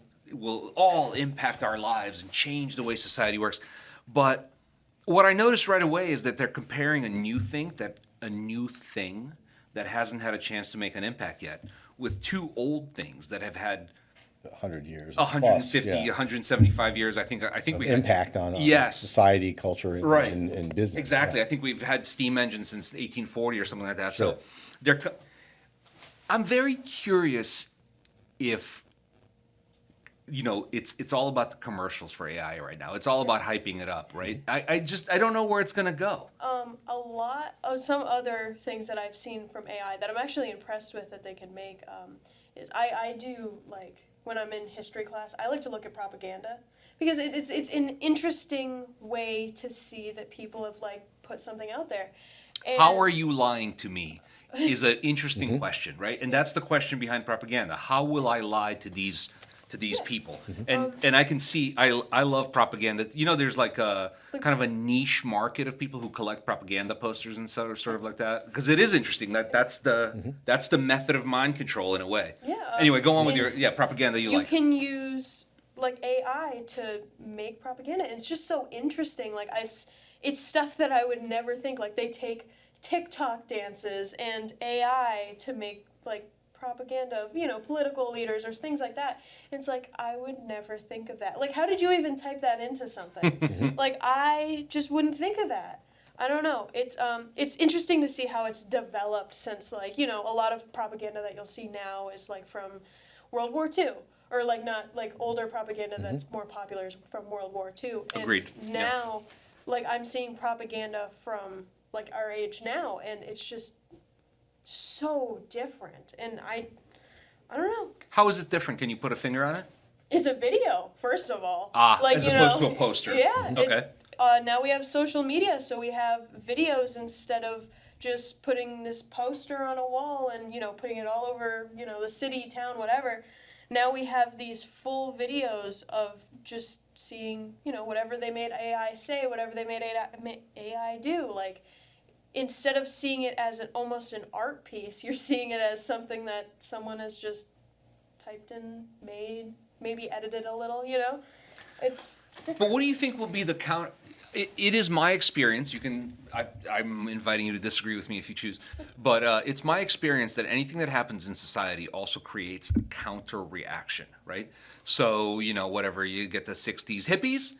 all impact our lives and change the way society works. But what I noticed right away is that they're comparing a new thing that hasn't had a chance to make an impact yet with two old things that have had 100 years. 150, plus, yeah, 175 years. I think we had impact on yes, society, culture, and, right, and business. exactly. Yeah. I think we've had steam engines since 1840 or something like that. Sure. So I'm very curious if it's all about the commercials for AI right now. It's all about hyping it up, right? I don't know where it's gonna go. A lot of some other things that I've seen from AI that I'm actually impressed with that they can make is I do like when I'm in history class, I like to look at propaganda because it's an interesting way to see that people have like put something out there. And How are you lying to me is an interesting question, right? And that's the question behind propaganda. How will I lie to these people? And I can see I love propaganda. There's like a kind of a niche market of people who collect propaganda posters and sort of like that, because it is interesting that's the method of mind control in a way. Yeah. Anyway, go on with and your propaganda you like. can use like AI to make propaganda. And it's just so interesting. Like it's stuff that I would never think. Like they take TikTok dances and AI to make like propaganda of political leaders or things like that. It's like I would never think of that. Like how did you even type that into something? Like I just wouldn't think of that. I don't know. It's interesting to see how it's developed since like a lot of propaganda that you'll see now is like from World War II. Or like not like older propaganda that's more popular is from World War II. And Agreed. Yeah. now, like I'm seeing propaganda from like our age now, and it's just so different. And I don't know. How is it different? Can you put a finger on it? It's a video, first of all. As opposed to a poster. Yeah. Okay. Now we have social media, so we have videos instead of just putting this poster on a wall and putting it all over the city, town, whatever. Now we have these full videos of just seeing, whatever they made AI say, whatever they made AI do. Like, instead of seeing it as almost an art piece, you're seeing it as something that someone has just typed in, made, maybe edited a little, It's different. But what do you think will be the count? It is my experience. I'm inviting you to disagree with me if you choose, but it's my experience that anything that happens in society also creates a counter reaction, right? So whatever you get the '60s hippies,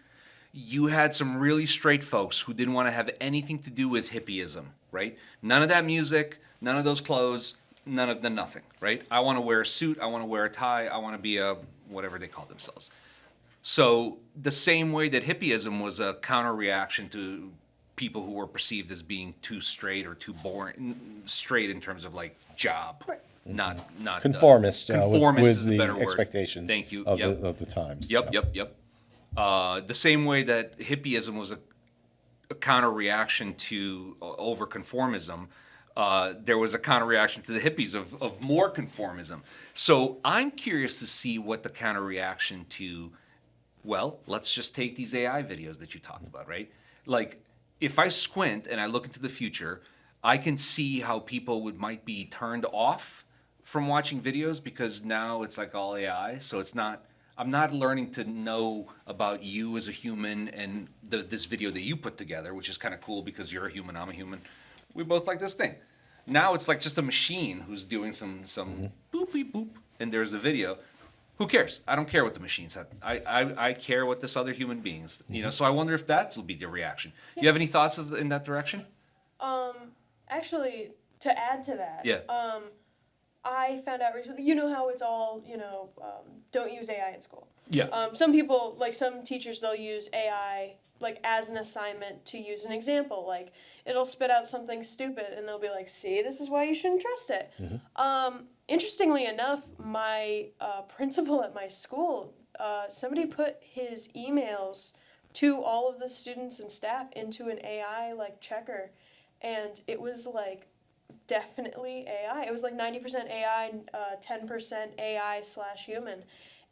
you had some really straight folks who didn't want to have anything to do with hippieism, right? None of that music, none of those clothes, none of the nothing, right? I want to wear a suit, I want to wear a tie, I want to be a whatever they call themselves. So the same way that hippieism was a counter reaction to people who were perceived as being too straight or too boring, straight in terms of like job, not Conformist, conformist with is the the better word. expectations Thank you. of, Yep. of the times. Yep. The same way that hippieism was a counter reaction to over conformism, there was a counter reaction to the hippies of more conformism. So I'm curious to see what the counter reaction to, well, let's just take these AI videos that you talked about, right? Like, if I squint and I look into the future, I can see how people might be turned off from watching videos because now it's like all AI. So I'm not learning to know about you as a human and this video that you put together, which is kind of cool because you're a human, I'm a human. We both like this thing. Now it's like just a machine who's doing some boop, beep, boop, and there's a video. Who cares? I don't care what the machine said. I care what this other human beings, So I wonder if that will be the reaction. You have any thoughts in that direction? Actually, to add to that, Yeah. I found out recently, you know how it's all, don't use AI in school. Yeah. Some people, like some teachers, they'll use AI like as an assignment to use an example. Like it'll spit out something stupid and they'll be like, see, this is why you shouldn't trust it. Interestingly enough, my principal at my school, somebody put his emails to all of the students and staff into an AI like checker, and it was like definitely AI. It was like 90% AI, 10% AI/human,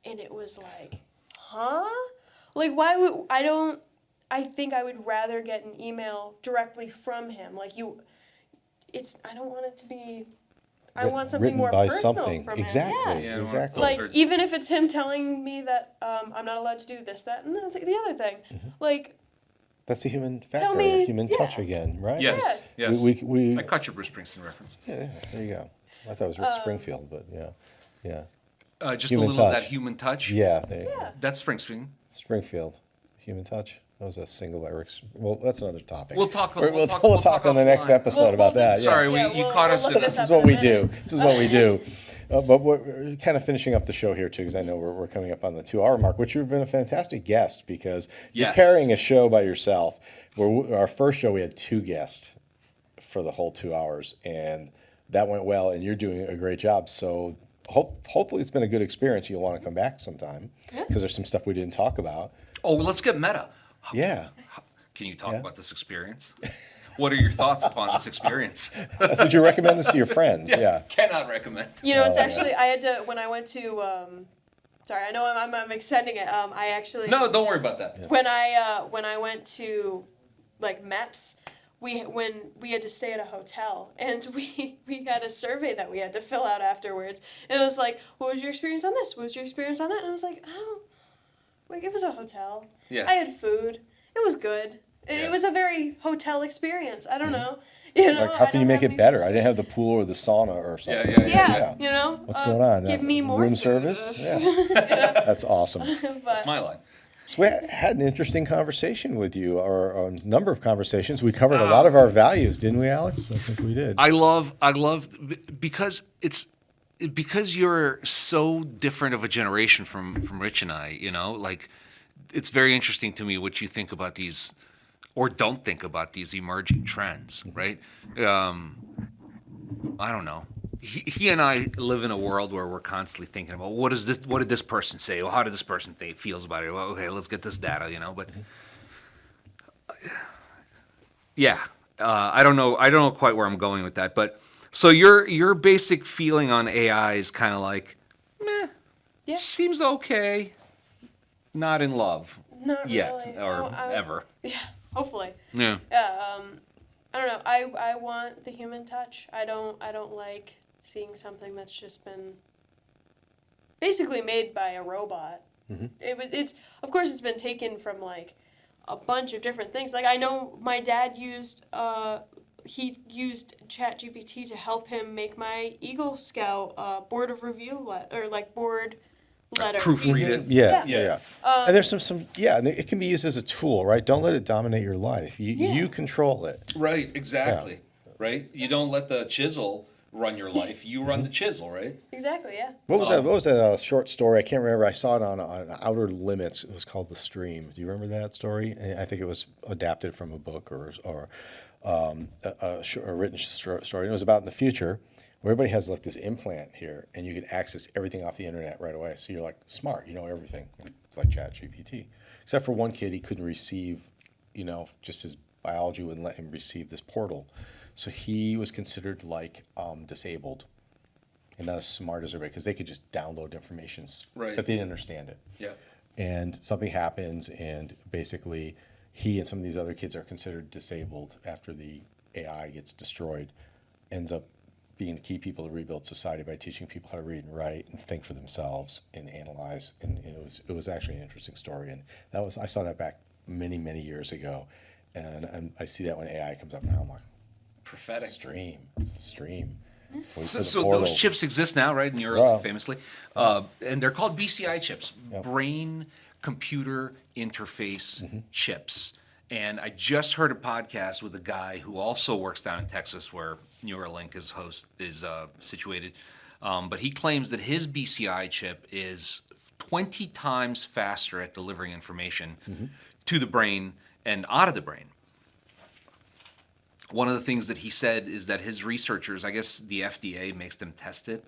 and it was like, huh? Like why would I think I would rather get an email directly from him. Like I don't want it to be. I Writ- want something written more by personal something. from him. Exactly. Yeah. more Exactly. Like filtered. even if it's him telling me that I'm not allowed to do this, that, and the other thing, like That's the human Tell factor, me- human yeah. touch again, right? Yes, Yeah. yes. We I caught your Bruce Springsteen reference. yeah, there you go. I thought it was Rick Springfield, but yeah. Just Human a little of touch. that human touch. Yeah, there you go. yeah. That's Springsteen. Springfield, human touch. That was a single by Rick. Well, that's another topic. We'll talk. We'll talk on the next offline. episode We'll about do- that. Sorry, yeah. you caught us look in this This is up what in we a do. minute. This is what we do. But we're kind of finishing up the show here too, because I know we're coming up on the 2 hour mark, which you've been a fantastic guest because you're Yes. carrying a show by yourself. Our first show we had 2 guests for the whole 2 hours, and that went well. And you're doing a great job. So hopefully it's been a good experience. You'll want to come back sometime because there's some stuff we didn't talk about. Oh, let's get meta. Yeah, Can you talk Yeah. about this experience? What are your thoughts upon this experience? that's what you recommend this to your friends. Yeah. Cannot recommend. You know, it's Oh, actually I had to when I went to. Sorry, I know I'm extending it. I actually No, don't worry about that. when I went to like MEPS, when we had to stay at a hotel and we had a survey that we had to fill out afterwards. And it was like, what was your experience on this? What was your experience on that? And I was like, oh, like it was a hotel. Yeah. I had food. It was good. Yeah. It was a very hotel experience. I don't know. You know, Like, how I can you don't make have it better? I anything didn't have the pool or the sauna or something. Yeah, you know. What's going on? Give me more room food. service. Yeah, that's awesome. That's But my line. So we had an interesting conversation with you, or a number of conversations. We covered a lot of our values, didn't we, Alex? I think we did. I love because because you're so different of a generation from Rich and I, you know, like it's very interesting to me what you think about these or don't think about these emerging trends, right? I don't know. He and I live in a world where we're constantly thinking about what did this person say? Well, how did this person think feels about it? Well, okay, let's get this data, you know. But yeah, I don't know quite where I'm going with that. But so your basic feeling on AI is kind of like, meh, Yeah. seems okay, not in love not yet really. or No, ever. Yeah, hopefully. Yeah. I don't know. I want the human touch. I don't like seeing something that's just been basically made by a robot. It's of course it's been taken from like a bunch of different things. Like I know my dad used he used ChatGPT to help him make my Eagle Scout board of review board letter. Proofread it. Yeah, Yeah. yeah. And there's some and it can be used as a tool, right? Don't let it dominate your life. You control it. Right, exactly. Right? You don't let the chisel run your life. You run the chisel, right? Exactly. Yeah. What was that? What was that short story? I can't remember. I saw it on Outer Limits. It was called The Stream. Do you remember that story? And I think it was adapted from a book or a written story. It was about in the future where everybody has like this implant here, and you can access everything off the internet right away. So you're like smart, you know everything, like ChatGPT. Except for one kid, he couldn't receive, just his biology wouldn't let him receive this portal. So he was considered like disabled and not as smart as everybody because they could just download information, Right. but they didn't understand it. Yeah. And something happens, and basically he and some of these other kids are considered disabled after the AI gets destroyed, ends up being the key people to rebuild society by teaching people how to read and write and think for themselves and analyze. And it was actually an interesting story. And I saw that back many years ago. And I see that when AI comes up now, I'm like, Prophetic. it's the stream. Wait for So, the so portal. those chips exist now, right? In Europe, Wow. famously, and they're called BCI chips, brain computer interface chips. And I just heard a podcast with a guy who also works down in Texas, where Neuralink is situated. But he claims that his BCI chip is 20 times faster at delivering information to the brain and out of the brain. One of the things that he said is that his researchers, I guess the FDA makes them test it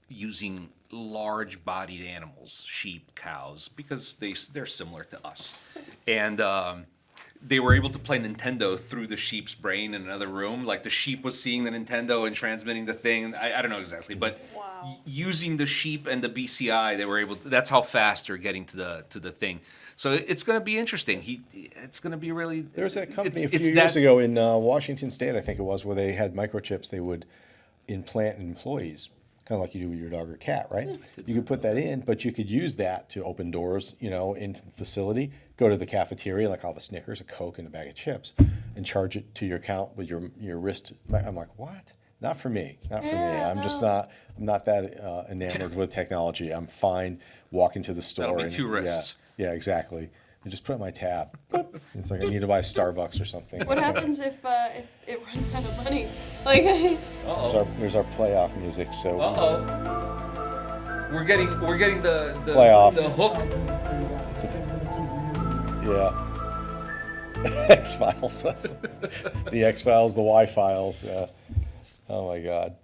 using large-bodied animals, sheep, cows, because they're similar to us. And they were able to play Nintendo through the sheep's brain in another room. Like the sheep was seeing the Nintendo and transmitting the thing. I don't know exactly, but Wow. using the sheep and the BCI, they were able to, that's how fast they're getting to the thing. So it's going to be interesting. It's going to be really. There was that company it's a few that- years ago in Washington State, I think it was, where they had microchips they would implant in employees, kind of like you do with your dog or cat, right? You could put that in, but you could use that to open doors, into the facility, go to the cafeteria, like I'll have a Snickers, a Coke, and a bag of chips, and charge it to your account with your wrist. I'm like, what? Not for me. Not for me. I'm just not. I'm not that enamored with technology. I'm fine walking to the store. That'll be and- 2 wrists. Yeah, exactly. I just put it in my tab. Boop. It's like I need to buy Starbucks or something. What happens if it runs out of money? Like, There's our playoff music. So We're getting the Playoff. the hook. yeah, X Files. That's the X Files, the Y Files. Yeah. Oh my God.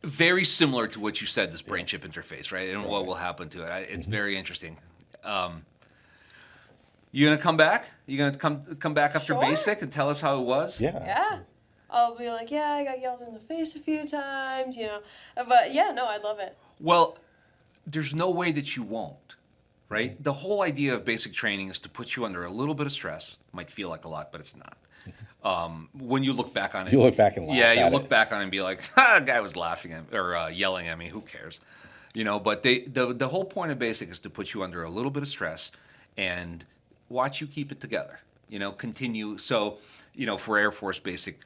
Very similar to what you said, this brain chip interface, right? And what will happen to it. It's very interesting. You gonna come back? You gonna come back after Sure. basic and tell us how it was? Yeah. yeah. I'll be like, yeah, I got yelled in the face a few times, But yeah, no, I love it. Well, there's no way that you won't, right? The whole idea of basic training is to put you under a little bit of stress. Might feel like a lot, but it's not. When you look back on it, You look back and laugh Yeah, you at look it. back on it and be like, "Ha, guy was laughing at or yelling at me. Who cares?" But the whole point of basic is to put you under a little bit of stress and watch you keep it together. Continue. So, for Air Force basic,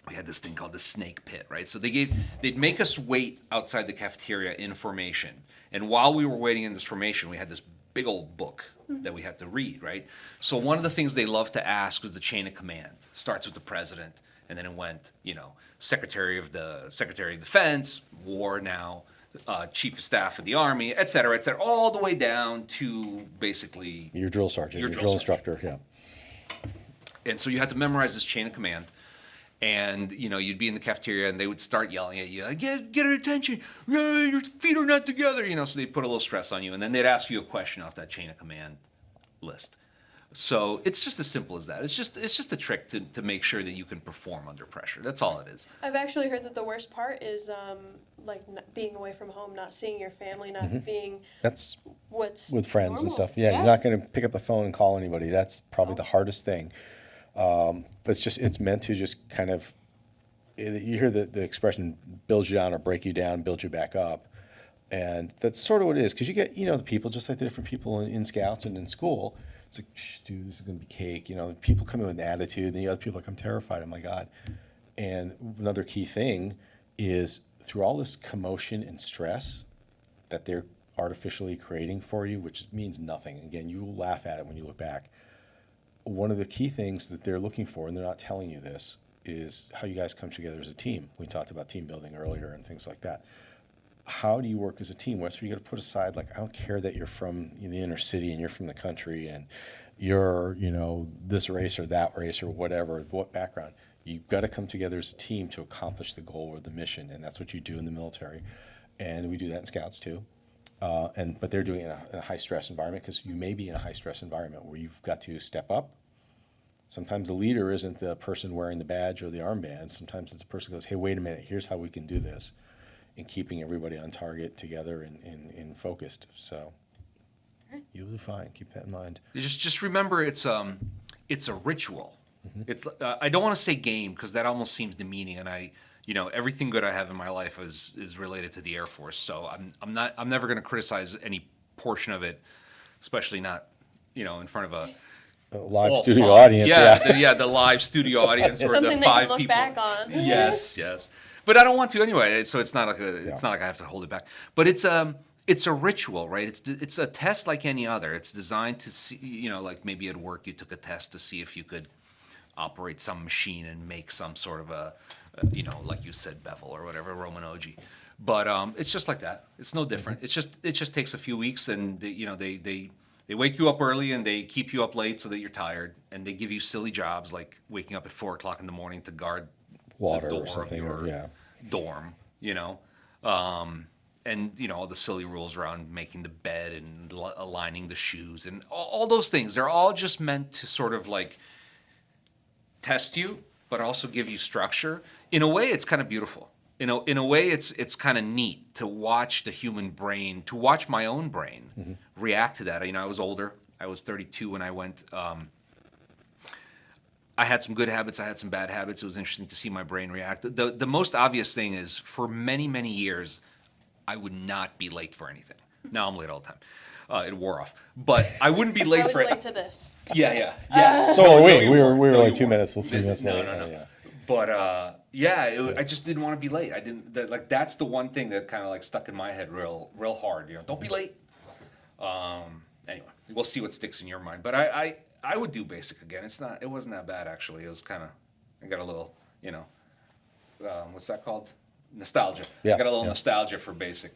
we had this thing called the snake pit, right? So they'd make us wait outside the cafeteria in formation. And while we were waiting in this formation, we had this big old book that we had to read, right? So one of the things they loved to ask was the chain of command. Starts with the president, and then it went, Secretary of Defense, War now, Chief of Staff of the Army, et cetera, all the way down to basically. Your drill sergeant, Your your drill drill instructor. Yeah. And so you had to memorize this chain of command. And, you'd be in the cafeteria and they would start yelling at you, like, get her attention. Your feet are not together. So they'd put a little stress on you. And then they'd ask you a question off that chain of command list. So it's just as simple as that. It's just a trick to make sure that you can perform under pressure. That's all it is. I've actually heard that the worst part is being away from home, not seeing your family, not being That's what's with friends and normal. stuff. Yeah, you're not going to pick up the phone and call anybody. That's probably the hardest thing. But it's meant to just kind of, you hear the expression, build you down or break you down, build you back up. And that's sort of what it is. Because you get, the people, just like the different people in Scouts and in school. It's like, dude, this is going to be cake. People come in with an attitude, and the other people are like, I'm terrified. Oh my God. And another key thing is through all this commotion and stress that they're artificially creating for you, which means nothing. Again, you will laugh at it when you look back. One of the key things that they're looking for, and they're not telling you this, is how you guys come together as a team. We talked about team building earlier and things like that. How do you work as a team? What's you got to put aside? Like, I don't care that you're from the inner city and you're from the country and you're, this race or that race or whatever, what background. You've got to come together as a team to accomplish the goal or the mission, and that's what you do in the military. And we do that in Scouts too. But they're doing it in a high stress environment, because you may be in a high stress environment where you've got to step up. Sometimes the leader isn't the person wearing the badge or the armband. Sometimes it's a person who goes, hey, wait a minute, here's how we can do this, and keeping everybody on target together and focused. So you'll be fine. Keep that in mind. Just remember, it's a ritual. It's I don't want to say game, because that almost seems demeaning, and everything good I have in my life is related to the Air Force. So I'm never going to criticize any portion of it, especially not in front of a Live all studio fun. audience. Yeah. The live studio audience where Something the they five can look people. back on. Yes. But I don't want to anyway. So it's not like it's not like I have to hold it back. But it's a ritual, right? It's a test like any other. It's designed to see, like maybe at work you took a test to see if you could operate some machine and make some sort of a like you said, bevel or whatever, Roman Oji. But it's just like that. It's no different. It just takes a few weeks, and they wake you up early and they keep you up late so that you're tired, and they give you silly jobs like waking up at 4 o'clock in the morning to guard Water the or door something, of or your dorm. and all the silly rules around making the bed and aligning the shoes and all those things. They're all just meant to sort of like test you, but also give you structure. In a way, it's kind of beautiful. In a way, it's kind of neat to watch the human brain, to watch my own brain react to that. I was older. I was 32 when I went. I had some good habits. I had some bad habits. It was interesting to see my brain react. The most obvious thing is, for many, many years, I would not be late for anything. Now I'm late all the time. It wore off. But I wouldn't be late I was for late to this. Yeah. So No, we you were weren't. we were No, like you 2 weren't. minutes, a few minutes No, late. no. Yeah. But I just didn't want to be late. I didn't that's the one thing that kind of like stuck in my head real hard. Don't be late. Anyway, we'll see what sticks in your mind. But I would do basic again. It wasn't that bad actually. It was kind of, I got a little what's that called? Nostalgia. Yeah, I got a little yeah. nostalgia for basic.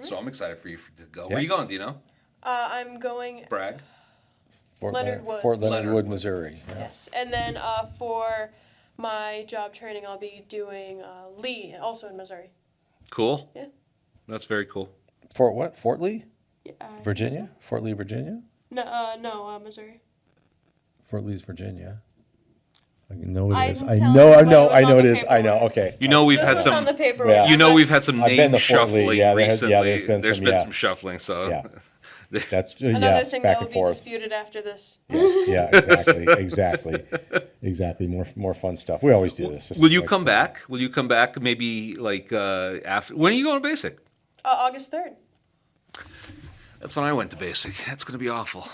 So I'm excited for you to go. Where Yeah. are you going? Do you know? I'm going. Bragg. Fort Leonard Wood. Fort Leonard Leonard Wood, Wood. Missouri. Yeah. Yes, and then for my job training, I'll be doing Lee, also in Missouri. Cool. Yeah. That's very cool. Fort what? Fort Lee, Yeah, I think Virginia. Fort Lee, Virginia. No, Missouri. Fort Lee's Virginia. I know it I'm is. I telling know. you I what know. was I on know it the is. I know. paperwork. Okay. We've This had was some. on the paperwork. Yeah. We've had some I've been name to Fort Lee. shuffling Yeah, recently. there's been some, yeah. shuffling. So Yeah. That's Another yes, thing back that and will be forth. disputed after this. Yeah, exactly. More fun stuff. We always do this. This will is you like come fun. back? Will you come back? Maybe like after. When are you going to basic? August 3rd. That's when I went to basic. That's going to be awful.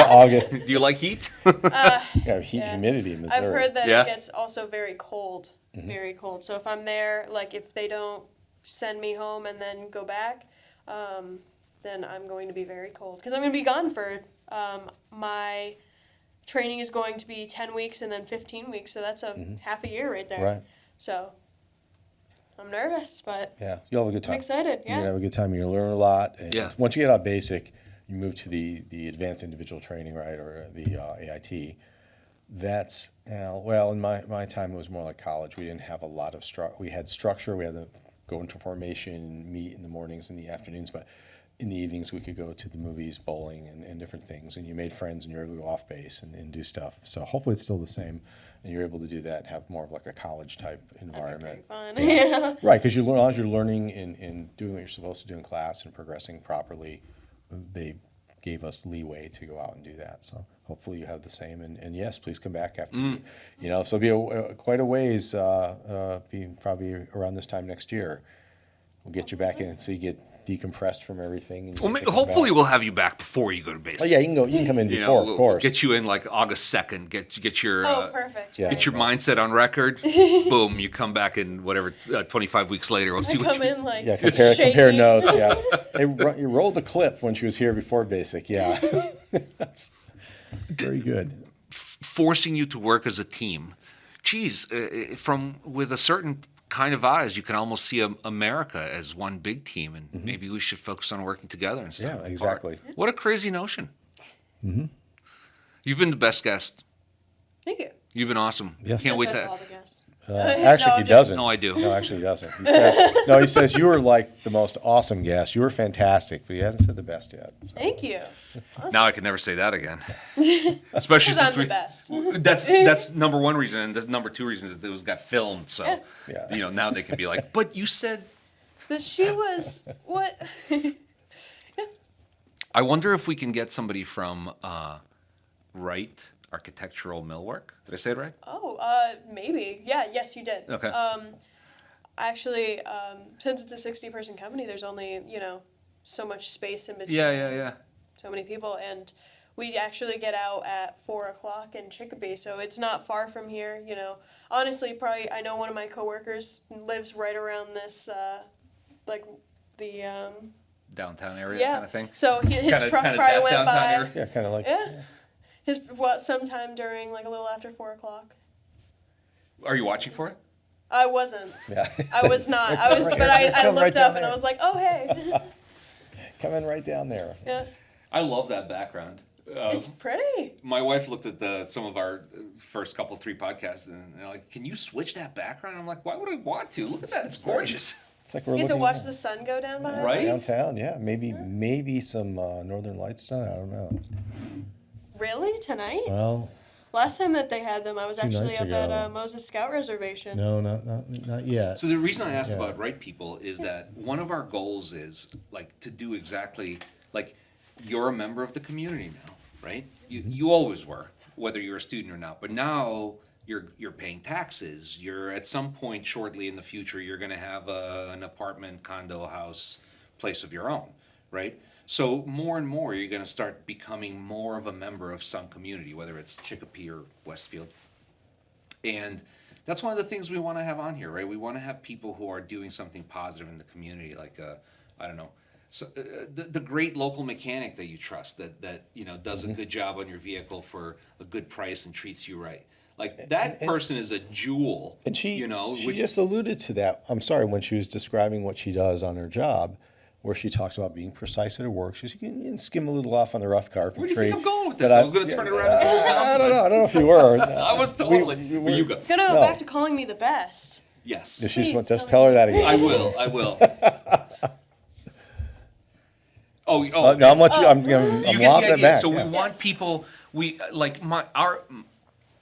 August. Do you like heat? Yeah, Yeah. humidity in Missouri. I've heard that Yeah. it gets also very cold, very cold. So if I'm there, like if they don't send me home and then go back, then I'm going to be very cold because I'm going to be gone for my training is going to be 10 weeks and then 15 weeks. So that's a half a year right there. Right. So I'm nervous, but Yeah, you'll have a good I'm time. excited. You're gonna Yeah. have a good time. You're gonna learn a lot. And Yeah. Once you get out basic, you move to the advanced individual training, right, or the AIT. That's well, in my time, it was more like college. We didn't have a lot of We had structure. We had to go into formation, meet in the mornings and the afternoons, but in the evenings we could go to the movies, bowling, and different things. And you made friends, and you were able to go off base and do stuff. So hopefully it's still the same, and you're able to do that and have more of like a college type environment. Fun. Yeah. Right, because you learn as you're learning and doing what you're supposed to do in class and progressing properly, they gave us leeway to go out and do that. So hopefully you have the same. And yes, please come back after. So it'll be quite a ways. Be probably around this time next year. We'll get you back in so you get decompressed from everything. And you Well, can come hopefully back. we'll have you back before you go to basic. Oh yeah, you can go. You can come in before, of we'll course. get you in like August 2nd. Get your Oh, perfect. Yeah. get your mindset on record. Boom, you come back in whatever 25 weeks later. We'll I see what come you. in like Yeah, compare shaking. notes. Yeah, you rolled the clip when she was here before basic. Yeah, that's very good. Forcing you to work as a team. Geez, from with a certain kind of eyes, you can almost see America as one big team, and maybe we should focus on working together instead. Yeah, of apart. exactly. What a crazy notion. You've been the best guest. Thank you. You've been awesome. Yes. Can't wait That's to. all the guests. Actually, No, he I'm doesn't. No, I do. No, actually, he doesn't. He says you were like the most awesome guest. You were fantastic, but he hasn't said the best yet. So. Thank you. Now I can never say that again. Especially Because since I'm the best. That's number one reason, and the number two reason is that it was got filmed. So Yeah. now they can be like, but you said. That she was what? I wonder if we can get somebody from Wright Architectural Millwork. Did I say it right? Oh, maybe. Yeah. Yes, you did. Okay. Actually, since it's a 60-person company, there's only so much space in between. Yeah. So many people, and we actually get out at 4:00 in Chicopee, so it's not far from here. Honestly, probably I know one of my coworkers lives right around this, like the Downtown area yeah. kind of thing. So his Kinda- truck kinda probably that went downtown by. area. Yeah, kind of like. Yeah. Sometime during like a little after 4:00. Are you watching for it? I wasn't. Yeah. I was not. I was, Right but here. I Come looked right down up and I there. was like, oh hey. Come in right down there. Yeah. I love that background. It's pretty. My wife looked at some of our first couple 3 podcasts and they're like, "Can you switch that background?" I'm like, "Why would I want to? Look at that, it's gorgeous." It's like we're You get to looking watch the sun go down behind Right? us. downtown. Yeah, maybe some Northern Lights tonight. I don't know. Really? Tonight? Well, Last time that they had them, I was actually nights up at ago. Moses Scout Reservation. no, not yet. So the reason I asked Yeah. about right people is that one of our goals is like to do exactly like you're a member of the community now, right? You always were, whether you're a student or not, but now you're paying taxes. You're at some point shortly in the future you're going to have an apartment, condo, house, place of your own, right? So more and more you're going to start becoming more of a member of some community, whether it's Chicopee or Westfield. And that's one of the things we want to have on here, right? We want to have people who are doing something positive in the community, like I don't know, so the great local mechanic that you trust that you know does a good job on your vehicle for a good price and treats you right. Like that person is a jewel, And she, you know. she just alluded to that. I'm sorry, when she was describing what she does on her job, where she talks about being precise at her work. She says, you can skim a little off on the rough carpentry. Where do you think I'm going with But this? I was going to turn it around. And I don't know. I don't know if you were. I was totally. But you go. Gonna go No. back to calling me the best. Yes, Just Please, just tell tell her me. that again. I will. I will. Oh, No, oh. I'm let you. I'm You lobbing get it the idea. back. So yeah. we want Yes. people. We like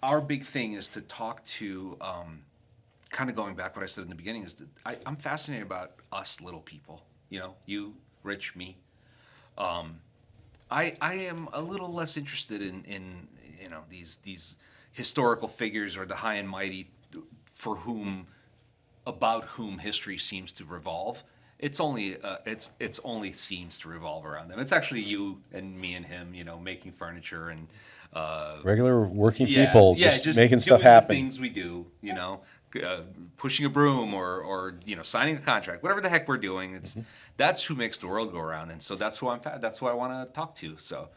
our big thing is to talk to. Kind of going back what I said in the beginning is that I'm fascinated about us little people. You know, you, Rich, me. I am a little less interested in you know these historical figures or the high and mighty for whom about whom history seems to revolve. It's only seems to revolve around them. It's actually you and me and him, you know, making furniture and Regular working people just making stuff doing the happen. things we do, you know, pushing a broom or you know signing a contract, whatever the heck we're doing. It's that's who makes the world go around, and so that's who that's who I want to talk to. So,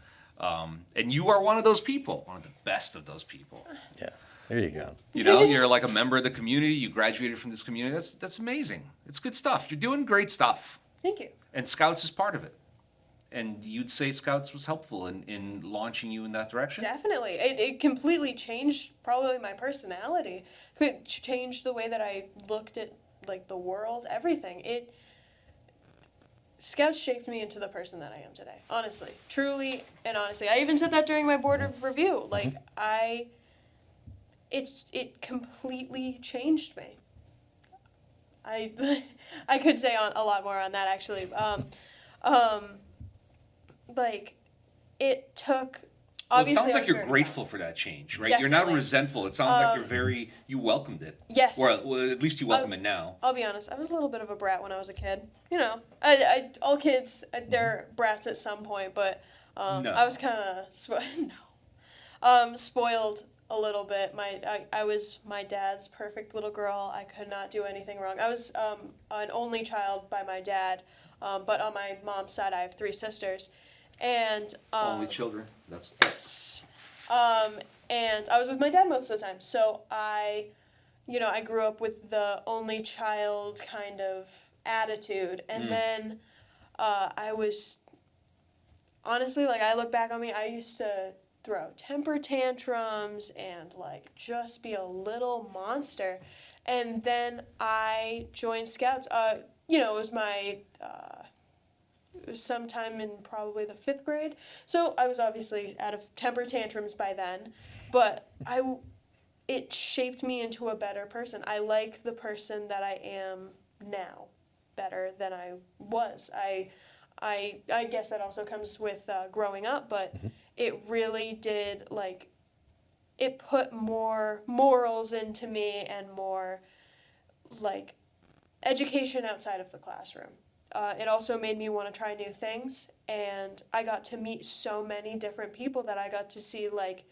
and you are one of those people, one of the best of those people. Yeah, there you go. You know, you're like a member of the community. You graduated from this community. That's amazing. It's good stuff. You're doing great stuff, Thank you. and Scouts is part of it. And you'd say Scouts was helpful in launching you in that direction? Definitely. It completely changed probably my personality. Could change the way that I looked at like the world, everything. Scouts shaped me into the person that I am today. Honestly. Truly and honestly. I even said that during my board of review. Like it completely changed me. I could say a lot more on that actually. Like it took Well, it obviously sounds I like was you're very grateful for that change, right? You're not Definitely. resentful. It sounds like you welcomed it. Yes. Or well, at least you welcome it now. I'll be honest. I was a little bit of a brat when I was a kid. You know, all kids they're brats at some point, but No. I was kind of spoiled a little bit. I was my dad's perfect little girl. I could not do anything wrong. I was an only child by my dad, but on my mom's side I have 3 sisters, and Only children. That's what's up. and I was with my dad most of the time. So I grew up with the only child kind of attitude. And then I was, honestly, like, I look back on me, I used to throw temper tantrums and, like, just be a little monster. And then I joined Scouts. It was my... It was sometime in probably the 5th grade. So I was obviously out of temper tantrums by then, but it shaped me into a better person. I like the person that I am now better than I was. I guess that also comes with growing up, but it really did, like, it put more morals into me and more, like, education outside of the classroom. It also made me want to try new things, and I got to meet so many different people that I got to see, like,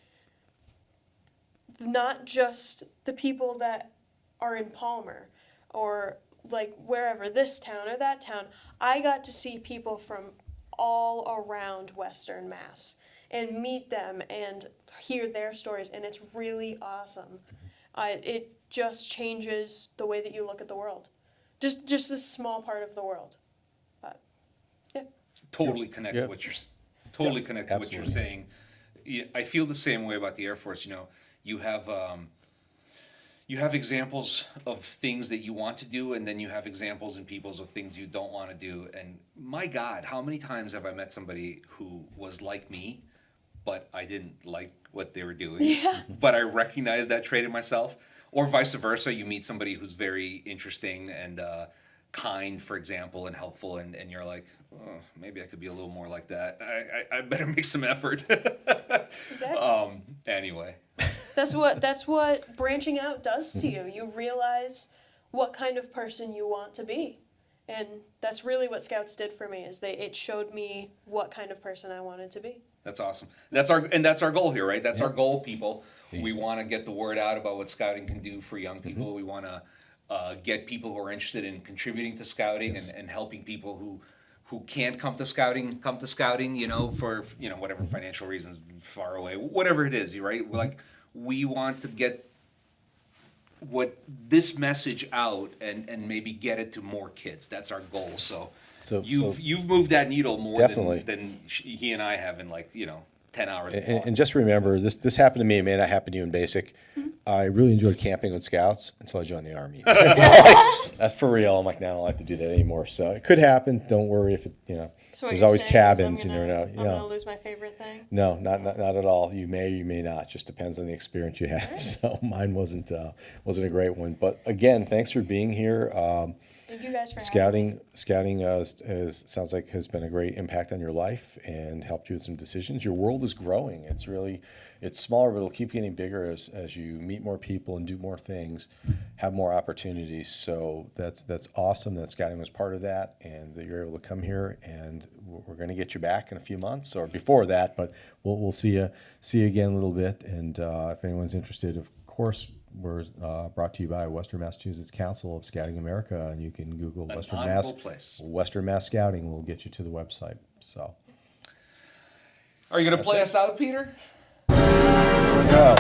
not just the people that are in Palmer or, like, wherever, this town or that town. I got to see people from all around Western Mass and meet them and hear their stories, and it's really awesome. It just changes the way that you look at the world. Just this small part of the world. Totally connect Yeah. with what you're totally connect with what you're Absolutely. saying. I feel the same way about the Air Force. You know, you you have examples of things that you want to do, and then you have examples in people's of things you don't want to do. And my God, how many times have I met somebody who was like me, but I didn't like what they were doing, but I recognized that trait in myself? Or vice versa, you meet somebody who's very interesting and kind, for example, and helpful, and you're like, oh, maybe I could be a little more like that. I better make some effort. Exactly. Anyway. That's what branching out does to you. You realize what kind of person you want to be. And that's really what Scouts did for me, is it showed me what kind of person I wanted to be. That's awesome. That's our goal here, right? That's our goal, people. We want to get the word out about what Scouting can do for young people. We want to get people who are interested in contributing to Scouting and helping people who can't come to Scouting, for, whatever financial reasons, far away, whatever it is, right? Like, we want to get what this message out and maybe get it to more kids. That's our goal. So you've moved that needle more than he and I have in 10 hours. And just remember, this happened to me. It may not happen to you in basic. I really enjoyed camping with Scouts until I joined the Army. That's for real. I'm like, now I don't like to do that anymore. So it could happen. Don't worry if it, So there's always cabins. You never know. I'm gonna lose my favorite thing. No, not at all. You may or you may not. Just depends on the experience you have. So mine wasn't a great one. But again, thanks for being here. Thank you guys for Scouting sounds like has been a great impact on your life and helped you with some decisions. Your world is growing. It's smaller, but it'll keep getting bigger as you meet more people and do more things, have more opportunities. So that's awesome that Scouting was part of that, and that you're able to come here. And we're going to get you back in a few months or before that, but we'll see you again a little bit. And if anyone's interested, of course. We're brought to you by Western Massachusetts Council of Scouting America, and you can Google Western Mass Scouting. Will get you to the website. So, are you going to play us out, Peter? No.